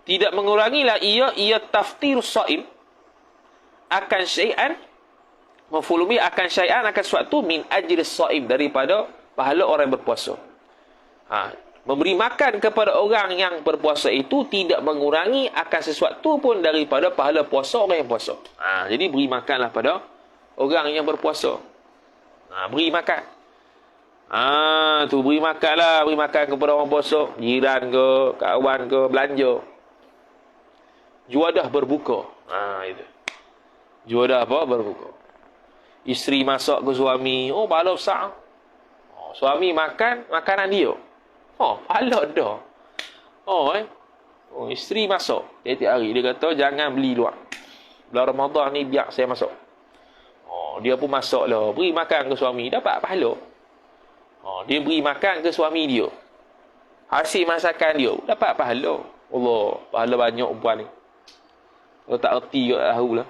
tidak mengurangilah ia taftir shaim akan syai'an, maf'ul bih akan syai'an, akan sesuatu, min ajri shaim, daripada pahala orang yang berpuasa. Memberi makan kepada orang yang berpuasa itu tidak mengurangi akan sesuatu pun daripada pahala puasa orang yang puasa. Jadi beri makanlah pada orang yang berpuasa. Beri makan. Tu beri makanlah, beri makan kepada orang puasa, jiran ke, kawan ke, belanja. Juadah berbuka. Itu. Juadah apa? Berbuka. Isteri masak ke suami, pahala besar. Suami makan makanan dia. Pahala dah. Isteri masak tiap-tiap hari. Dia kata jangan beli luar. Bulan Ramadan ni biar saya masak. Dia pun masak lah. Beri makan ke suami, dapat pahala. Dia beri makan ke suami dia, hasil masakan dia, dapat pahala. Allah, pahala banyak perempuan ni. Kalau tak erti tak tahulah.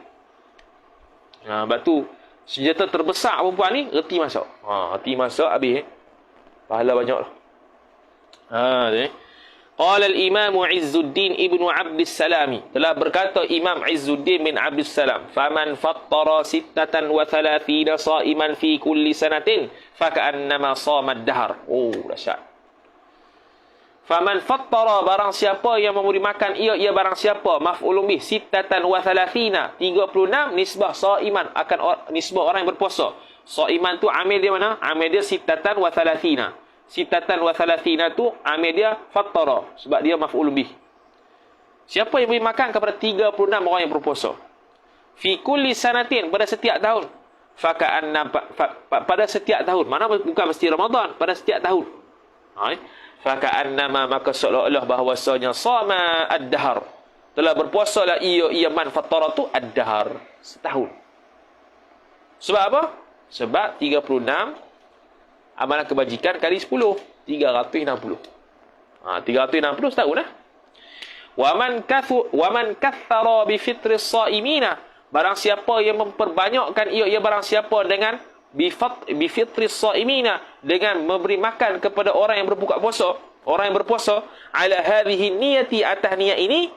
Sebab tu senjata terbesar perempuan ni erti masak. Erti masak habis pahala banyak lah. Qala al-Imam Izzuddin ibnu Abdus Salami, telah berkata Imam Izzuddin bin Abdus Salam, faman fattara 36 sa'iman fi kulli sanatin faka'annama shama ad-dahr. Oh, dahsyat. Faman fattara, barang siapa yang memberi makan ia barang siapa, maf'ulun bih 36, 36 nisbah sa'iman, akan nisbah orang yang berpuasa. Sa'iman tu amil dia mana? Amil dia 36. Sitatan wa thalathina tu amil dia fattara, sebab dia maf'ul bih. Siapa yang beri makan kepada 36 orang yang berpuasa? Fi kulli sanatin, pada setiap tahun. Pada setiap tahun. Mana bukan mesti Ramadan, pada setiap tahun. Faka'annama, maka seolah-olah bahawasanya sama ad-dahr, telah berpuasalah ia man fattara tu ad-dahr, setahun. Sebab apa? Sebab 36 amalan kebajikan kali 10, 360. 360 setahun lah. Wa man kathara bi fitris shaimina, barang siapa yang memperbanyakkan ia barang siapa dengan bi fitris shaimina, dengan memberi makan kepada orang yang berbuka puasa, orang yang berpuasa, ala hadhihi niyati, atas niat ini.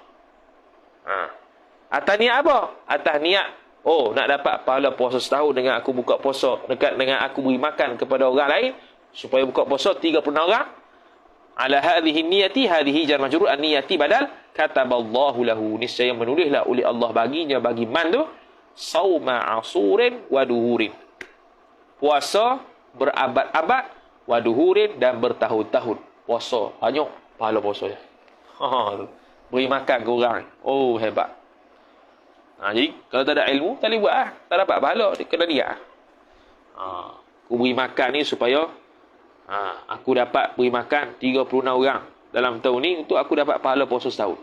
Atas niat apa? Atas niat, oh, nak dapat pahala puasa setahun dengan aku buka puasa, dekat dengan aku beri makan kepada orang lain supaya buka puasa 36 orang. Ala hadhihi niyati, hadhihi jar majrur, an-niyati badal kataballahu lahu, niscaya menulislah oleh Allah baginya, bagi man tu, sauma asurin wa duhurin, puasa berabad-abad, wa duhurin, dan bertahun-tahun. Puasa banyak pahala puasa dia. Beri makan ke orang, oh hebat. Jadi kalau tak ada ilmu, tak boleh buat lah. Tak dapat pahala, dia kena niat. Aku beri makan ni supaya aku dapat beri makan 36 orang dalam tahun ni, untuk aku dapat pahala puasa setahun.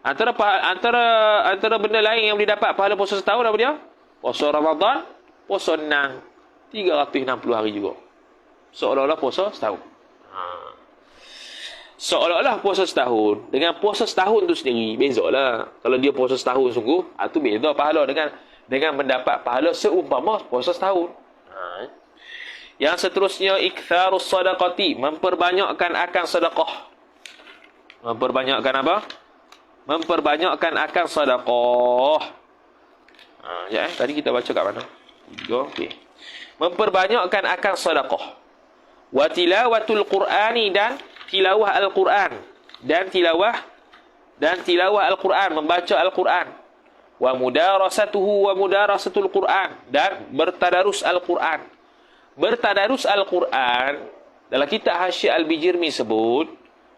Antara benda lain yang boleh dapat pahala puasa setahun apa dia? Puasa Ramadan, puasa Nang, 360 hari juga. Seolah-olah puasa setahun. Seolah-olah puasa setahun. Dengan puasa setahun tu sendiri, bezalah. Kalau dia puasa setahun sungguh, tu beza pahala dengan mendapat pahala seumpama puasa setahun. Yang seterusnya, iktsarus sadaqati, memperbanyakkan akan sedekah. Memperbanyakkan apa? Memperbanyakkan akan sedekah. Tadi kita baca kat mana? 3, okey. Memperbanyakkan akan sedekah. Wa tilawatul Qur'ani, dan tilawah Al-Quran, dan tilawah Al-Quran, membaca Al-Quran. Wa mudarasatuhu wa mudarasatul Quran, dan bertadarus Al-Quran. Bertadarus Al-Quran, dalam kitab Hasyiah Al-Bijirmi sebut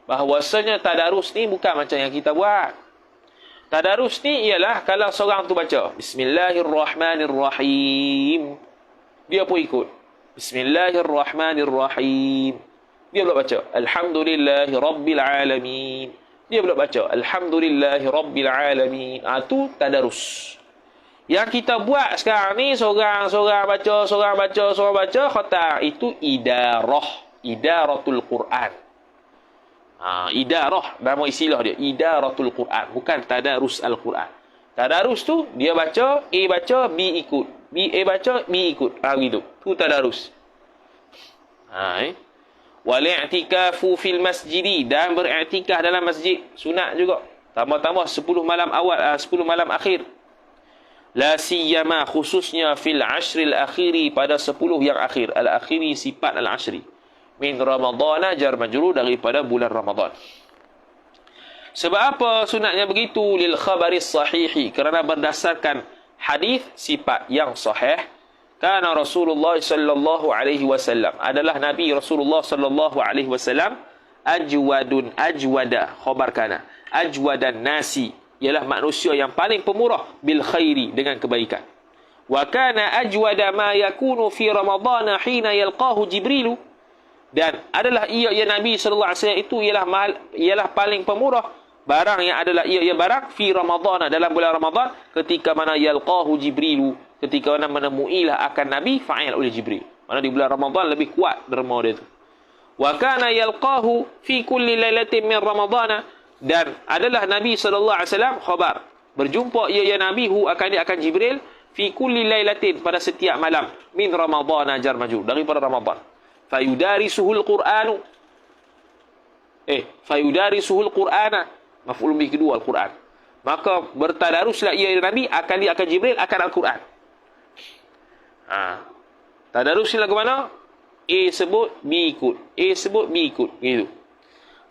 bahawasanya tadarus ni bukan macam yang kita buat. Tadarus ni ialah kalau seorang tu baca Bismillahirrahmanirrahim, dia pun ikut Bismillahirrahmanirrahim. Dia pula baca Alhamdulillahi Rabbil Alamin. Dia pula baca Alhamdulillahi Rabbil Alamin. Itu tadarus. Yang kita buat sekarang ni, seorang baca, khatam. Itu idarah. Idaratul Quran. Idarah, nama istilah dia. Idaratul Quran. Bukan tadarus Al-Quran. Tadarus tu, dia baca, A baca, B ikut. A baca, B ikut. Gitu. Itu tadarus. Wal-i'tikafu fil masjidi, dan beriktikaf dalam masjid, sunat juga. Tambah-tambah 10 malam awal, 10 malam akhir. La siyama, khususnya fil ashril akhiri, pada 10 yang akhir. Al-akhiri sifat al-ashri. Min Ramadana jar majrur, daripada bulan Ramadan. Sebab apa sunatnya begitu? Lil khabaris sahihi, kerana berdasarkan hadis sifat yang sahih. Kana Rasulullah sallallahu alaihi wasallam, adalah Nabi Rasulullah sallallahu alaihi wasallam, ajwada, khabar kana, ajwadan nasi, ialah manusia yang paling pemurah, bil khairi, dengan kebaikan. Wa kana ajwada ma yakunu fi Ramadhan hina yalqahu Jibril, dan adalah ia Nabi sallallahu alaihi wasallam itu ialah paling pemurah barang yang adalah ia barang fi Ramadhan, dalam bulan Ramadan, ketika mana yalqahu Jibril, ketika mana menemuilah akan Nabi, fa'il oleh Jibril. Mana di bulan Ramadan lebih kuat derma dia tu. Wa kana yalqahu fi kulli lailatin min Ramadhan, dan adalah Nabi sallallahu alaihi wasallam khabar, berjumpa ia Nabi akan Jibril fi kulli lailatin, pada setiap malam, min Ramadhan jar majrur, daripada Ramadan. Fayudarisuhul Qur'anu, fayudarisuhul Qur'ana, maf'ul bih kedua Al-Quran. Maka bertadaruslah ia Nabi akan dia akan Jibril akan Al-Quran. Tadarusnya lagu mana? A sebut, B ikut. A sebut, B ikut. Gitu.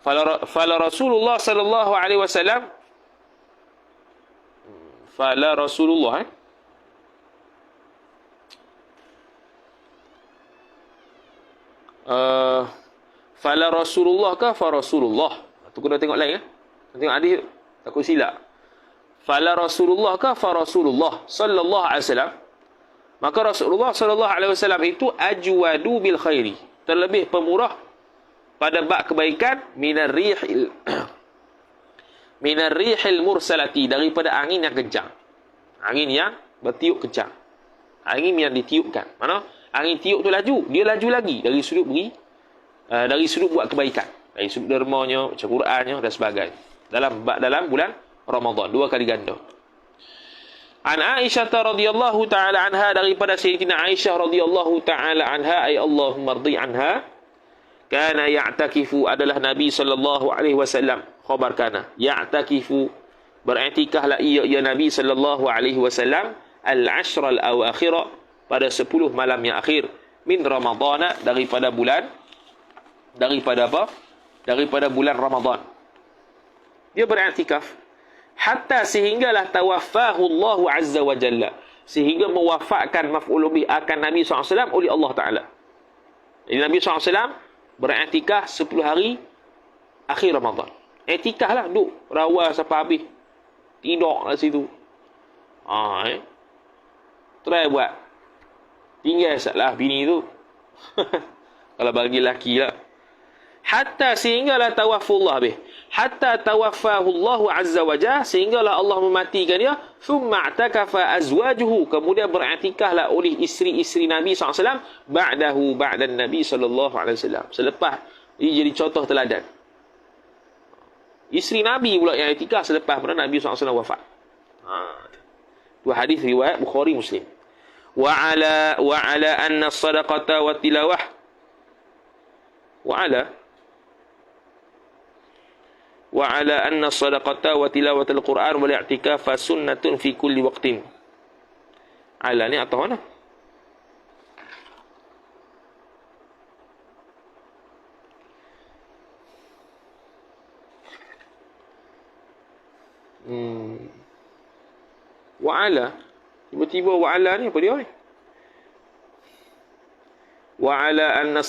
Fala Rasulullah sallallahu alaihi wasallam Fala Rasulullah Fala Rasulullah ka fa Rasulullah. Tu kena tengok lain tengok hadis takut silap. Fala Rasulullah ka fa Rasulullah sallallahu alaihi wasallam. Maka Rasulullah sallallahu alaihi wasallam itu ajwadu bil khairi, terlebih pemurah pada bab kebaikan minar rihil mursalati, daripada angin yang kencang. Angin yang bertiup kencang. Angin yang ditiupkan. Mana? Angin tiup tu laju, dia laju lagi dari sudut dari sudut buat kebaikan. Dari sudut dermanya, baca Qurannya dan sebagainya. Dalam bulan Ramadan, 2 kali ganda. An Aisyah radhiyallahu taala anha, daripada Sayyidatina Aisyah radhiyallahu taala anha, ay Allahumma rdi anha, kana ya'takifu, adalah Nabi sallallahu alaihi wasallam, khabar kana ya'takifu, beriktikaflah ia Nabi sallallahu alaihi wasallam al-ashr al-awakhir, pada 10 malam yang akhir, min Ramadhan, daripada apa? Daripada bulan Ramadan. Dia beriktikaf hatta sehinggalah tawaffahu Allah azza wa jalla, sehingga mewafatkan maf'ul bih akan Nabi SAW oleh Allah Ta'ala. Jadi Nabi SAW beriktikaf 10 hari akhir Ramadan. Iktikaf lah, duduk rawa sampai habis, tidur kat situ. Try buat, tinggal salah bini tu. Kalau bagi lelaki lah. Hatta sehinggalah tawaffullah bih, hatta tawaffahu Allah azza wa jalla, sehinggalah Allah mematikan dia. Thumma i'takafa azwajuhu, kemudian beriktikaflah oleh isteri-isteri Nabi SAW ba'dan Nabi sallallahu alaihi wasallam, selepas dia jadi contoh teladan. Isteri Nabi pula yang iktikaf selepas pada Nabi SAW wafat. Dua hadis riwayat Bukhari Muslim. Wa ala anna sadaqata wa tilawah وعلى أن الصدقة وتلاوة القرآن والاعتكاف سنة في كل وقت. على ni atau mana? Wa'ala, tiba-tiba wa'ala ni apa dia ni? Wa'ala anna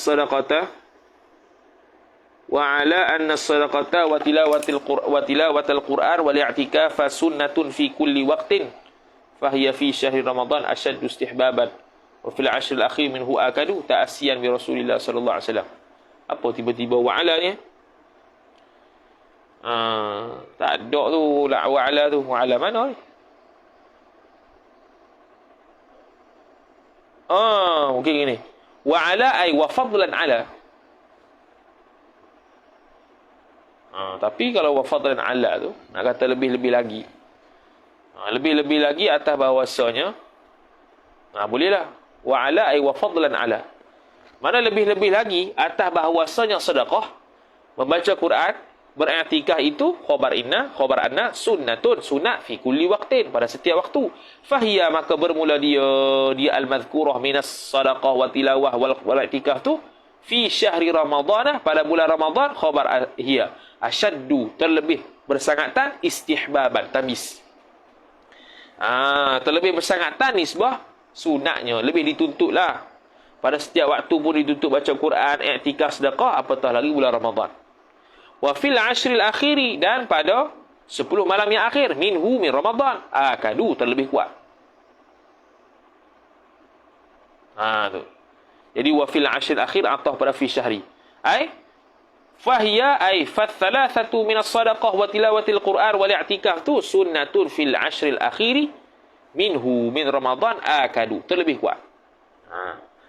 as-sadaqata wa tilawatil Qur'an wal i'tikafa sunnatun fi kulli waqtin fahiya fi syahri Ramadan ashaddu istihbaban wa fil 'ashr al-akhir minhu akadu ta'asiyan bi Rasulillah sallallahu alaihi wasallam. Apa tiba-tiba wa'ala ni? Tak ada tu la wa'ala tu. Wa'ala mana ni? Mungkin gini. Wa'ala ay wa fadlan 'ala. Tapi kalau wa fadlan 'ala tu, nak kata lebih-lebih lagi. Lebih-lebih lagi atas bahawasanya, bolehlah. Wa 'ala ay wa fadlan 'ala. Mana lebih-lebih lagi atas bahawasanya sedekah, membaca Quran, beriktikaf itu khabar anna sunnatun, sunat fi kulli waqtin, pada setiap waktu. Fahiya, maka bermula dia al-madhkurah minas sadaqah wa tilawah wal i'tikaf tu fi syahri Ramadhan, pada bulan Ramadan, khabar hiya asyaddu, terlebih bersangatan, istihbaban, tamis. Terlebih bersangatan nisbah sunatnya, lebih dituntutlah. Pada setiap waktu pun dituntut baca Quran, i'tikaf, sedekah, apatah lagi bulan Ramadan. Wa fil 'ashril akhiri, dan pada 10 malam yang akhir, min Ramadan akadu, terlebih kuat. Tu. Jadi wa fil 'ashril akhir atau pada fi syahri. Fahiya fathalathatu min as-sadaqah wa tilawatil Qur'an wal i'tikaf tu sunnatun fil 'ashril akhiri min Ramadan akadu, terlebih kuat.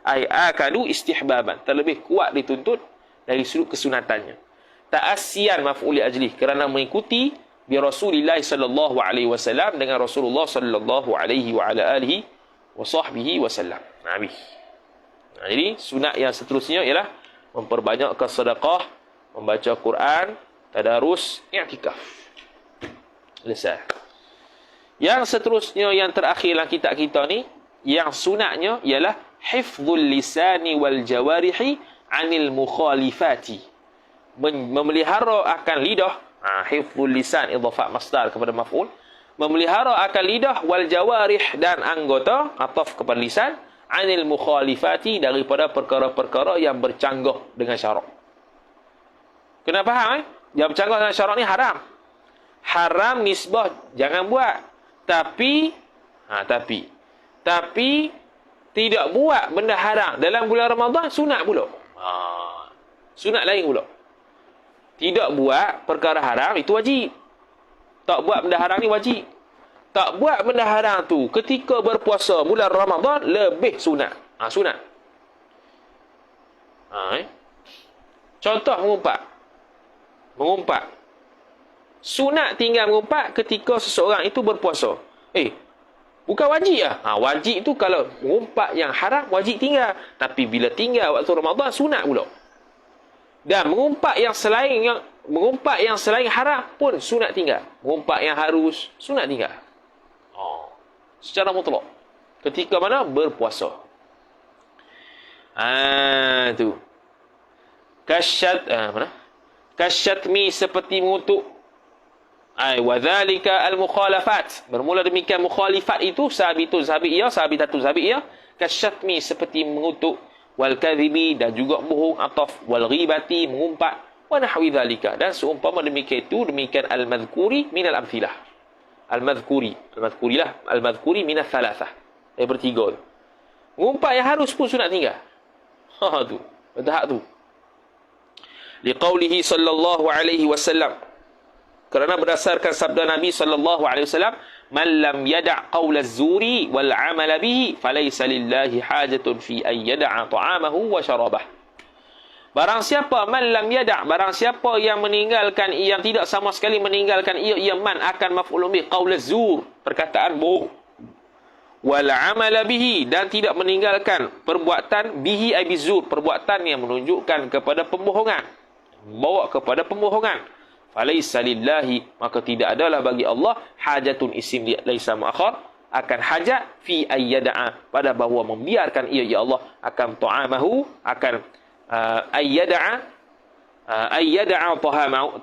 Akadu istihbaban, terlebih kuat dituntut dari sudut kesunatannya. Ta'asiyan maf'ul ajlih, kerana mengikuti bi Rasulillah sallallahu alaihi wasallam, dengan Rasulullah sallallahu alaihi wa ala alihi wa sahbihi wasallam. Nabi. Jadi sunat yang seterusnya ialah memperbanyakkan sedekah membaca Quran, tadarus, i'tikaf. Selesai. Yang seterusnya, yang terakhir dalam kitab kita ni, yang sunatnya ialah hifzul lisani wal jawarihi anil mukhalifati. Memelihara akan lidah, hifzul lisan idhafat masdar kepada maf'ul, memelihara akan lidah wal jawarih dan anggota ataf kepada lisan, anil mukhalifati daripada perkara-perkara yang bercanggah dengan syarak. Kena faham Yang bercanggah dengan syarak ni haram. Haram nisbah jangan buat. Tapi tidak buat benda haram dalam bulan Ramadan sunat pula. Sunat lain pula. Tidak buat perkara haram itu wajib. Tak buat benda haram ni wajib. Tak buat benda haram tu ketika berpuasa bulan Ramadan lebih sunat. Sunat. Contoh mengumpat. Sunat tinggal mengumpat ketika seseorang itu berpuasa. Bukan wajib lah. Wajib tu kalau mengumpat yang haram, wajib tinggal. Tapi bila tinggal waktu Ramadan, sunat pula. Dan mengumpat yang selain haram pun sunat tinggal. Mengumpat yang harus, sunat tinggal. Secara mutlak. Ketika mana? Berpuasa. Tu. Kasyatmi seperti mengutuk. Wadhalika al-mukhalafat. Bermula demikian mukhalifat itu sabitun sabiyah, sabitatun sabiyah, kasyatmi seperti mengutuk, wal kadhibi dan juga bohong, ataf, wal ghibati mengumpat, wa nahwi dhalika dan seumpama demikian itu, demikian al-madhkuri min al-amthilah. Al-madhkuri min al-thalathah. Bertiga tu. Mengumpat yang harus pun sunat tinggal. Tu. Tahap tu. Liqaulihi sallallahu alaihi wasallam. Kerana berdasarkan sabda Nabi sallallahu alaihi wasallam, "Man lam yada' qaula az-zuri wal 'amala bihi, falaysa lillahi hajatun fi ay yada'a ta'amahu wa syarabah." Barang siapa barang siapa yang meninggalkan, yang tidak sama sekali meninggalkan ia man akan maf'ul bih qaul az-zur, perkataan bohong, wal 'amala bihi dan tidak meninggalkan perbuatan bihi ay bizur, perbuatan yang menunjukkan kepada pembohongan, bawa kepada pembohongan. Falaisa lillahi, maka tidak adalah bagi Allah hajatun isim laisa muakhar, akan hajat fi ayyada'a, pada bahawa membiarkan ia ya Allah akan ta'amahu, akan ayyada'a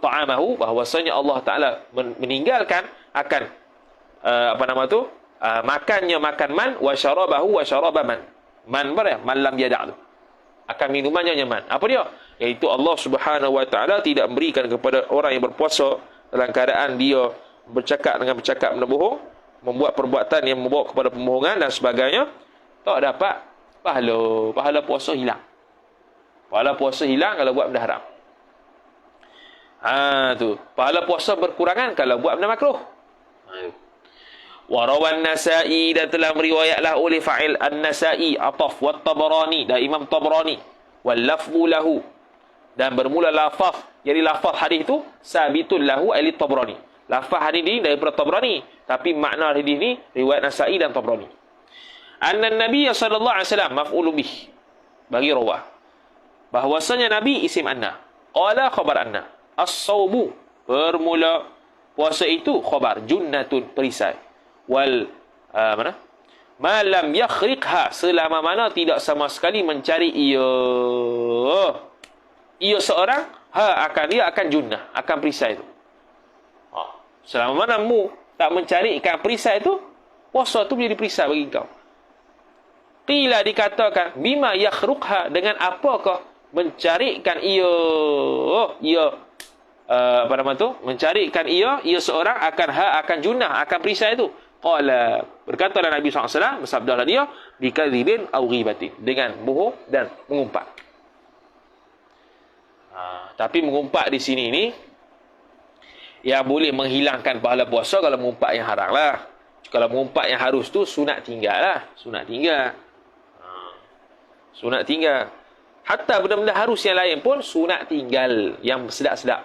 ta'amahu, bahwasanya Allah Taala meninggalkan akan makannya makan man, wa syarabahu wa syaraba man lam yada' tu, akan minumannya nyaman. Apa dia? Iaitu Allah Subhanahu wa taala tidak memberikan kepada orang yang berpuasa dalam keadaan dia bercakap bohong, membuat perbuatan yang membawa kepada pembohongan dan sebagainya, tak dapat pahala puasa hilang. Pahala puasa hilang kalau buat benda haram. Tu. Pahala puasa berkurangan kalau buat benda makruh. Wa rawan Nasa'i, dan telah meriwayatlah oleh fa'il An-Nasa'i, ataf, wa Tabarani, dan Imam Tabarani, wal lafzu lahu, dan bermula lafaz, jadi lafaz hadis itu sabitun lahu ali Tabrani. Lafaz hadis ini daripada Tabrani, tapi makna hadis ini riwayat Nasa'i dan Tabrani. Anna Nabi sallallahu alaihi wasallam maf'ul bih, bagi rawah, bahwasanya Nabi isim anna, qala khabar anna, as-saumu, bermula puasa itu, khabar, junnatun, perisai, wal ma lam yakhriqha, selama mana tidak sama sekali mencari ia seorang, dia akan junnah, akan perisai itu. Selama mana mu tak mencari ikan perisai itu, puasa itu menjadi perisai bagi kau. Qila, dikatakan, bima yakhruqha, dengan apakah mencarikan mencarikan ia seorang akan junnah, akan perisai itu. Qala, berkatalah Nabi SAW, bersabdalah dia, bikadzibin aw ghibatin, dengan bohong dan mengumpat. Tapi mengumpat di sini ni yang boleh menghilangkan pahala puasa kalau mengumpat yang haram lah. Kalau mengumpat yang harus tu sunat tinggal lah. Sunat tinggal. Hatta benda-benda harus yang lain pun sunat tinggal, yang sedap-sedap.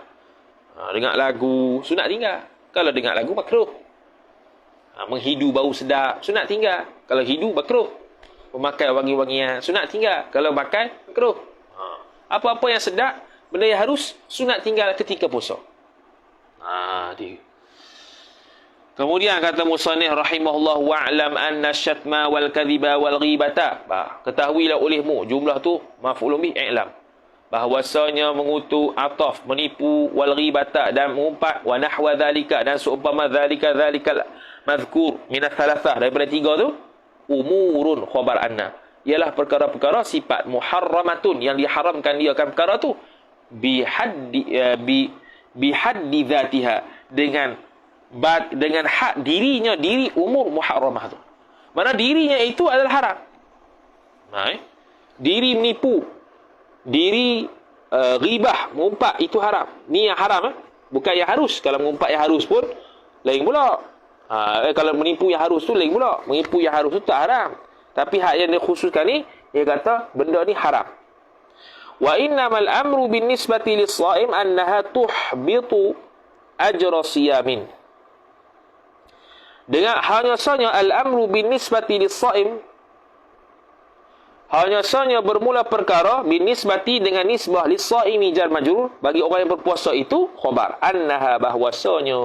Dengar lagu, sunat tinggal. Kalau dengar lagu makruh. Menghidu bau sedap, sunat tinggal. Kalau hidu makruh. Memakai wangi-wangian, sunat tinggal. Kalau makan makruh. Apa-apa yang sedap Benda yang harus, sunat tinggal ketika puasa. Dia. Kemudian kata musannif rahimahullah, wa'lam anna syatma wal kadhiba wal ghibata. Ketahuilah olehmu, jumlah tu maf'ulun bih, i'lam. Bahwasanya mengutuk, ataf, menipu, wal ghibata, dan mengumpat, wa nahwa dhalika, dan seumpama dhalika madhkur minat thalathah, daripada 3 tu, umurun khabar anna, ialah perkara-perkara sifat muharramatun, yang diharamkan dia akan perkara tu, bihaddi dhatiha, dengan hak dirinya, diri umur muharramah tu. Mana dirinya itu adalah haram. Diri menipu, diri ghibah, mengumpat, itu haram. Ni yang haram, bukan yang harus. Kalau mengumpat yang harus pun lain pula. Kalau menipu yang harus tu lain pula. Menipu yang harus tu tak haram. Tapi hak yang dikhususkan ni, dia kata benda ni haram. Wa innamal amru bin nisbati lis-shaim annaha tuhbitu ajra siyamin. Dengan hanya saja al-amru bin nisbati lis-shaim, hanya saja bermula perkara bin nisbati dengan nisbah lis-shaimi jar majrur, bagi orang yang berpuasa itu khabar annaha, bahwasanya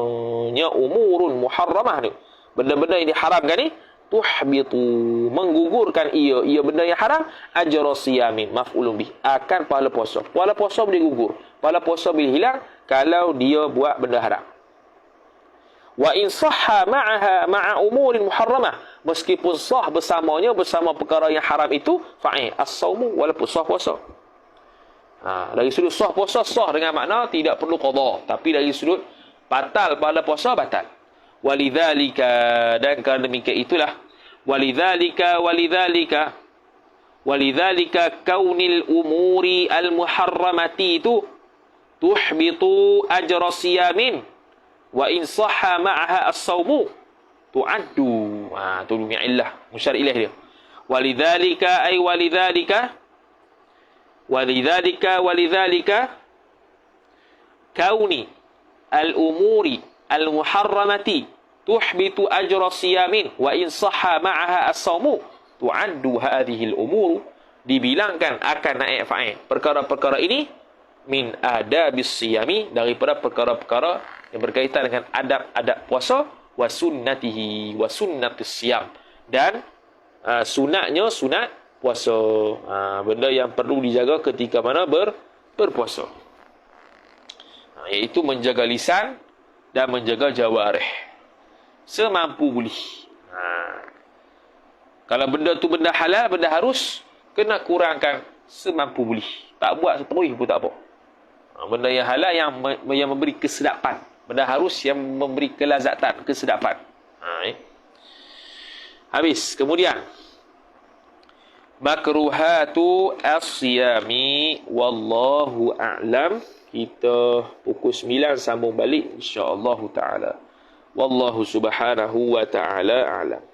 umurun muharramah ni, benda-benda yang diharamkan ni, tuhbitu, menggugurkan ia benda yang haram, ajra siyamin maf'ulun bih, akan pahala puasa. Pahala puasa boleh gugur, pahala puasa boleh hilang kalau dia buat benda haram. Wa in sahha ma'a umurin muharramah, meskipun sah bersamanya bersama perkara yang haram itu, fa'il as-saumu, walaupun sah puasa. Dari sudut sah puasa, sah dengan makna tidak perlu qada, tapi dari sudut batal pahala puasa, batal. Walidzalika, dan kerana demikian itulah, walidzalika kaunil umuri al-muharramati itu tuhbitu ajra siyamin wa in sahha ma'aha as-sawmu tu'addu. Tu dunia illah, musyar ilaih dia. Walidzalika kauni al-umuri al-muharramati tuhbitu ajra siyamin wa in sahha ma'aha as-sawmu tu'addu hadhihi al-umur, dibilangkan akan naik fa'il perkara-perkara ini, min adabis siyami, daripada perkara-perkara yang berkaitan dengan adab-adab puasa, wa sunnatihi wa sunnatis siyam, dan sunatnya sunat puasa. Benda yang perlu dijaga ketika mana berpuasa, iaitu menjaga lisan dan menjaga jawarih semampu boleh. Kalau benda tu benda halal, benda harus, kena kurangkan semampu boleh. Tak buat seterus pun tak apa. Benda yang halal yang memberi kesedapan, benda harus yang memberi kelazatan, kesedapan. Habis. Kemudian makruhatu as-siyami wallahu a'lam. Kita pukul 9 sambung balik insya-Allah taala. Wallahu subhanahu wa ta'ala a'lam.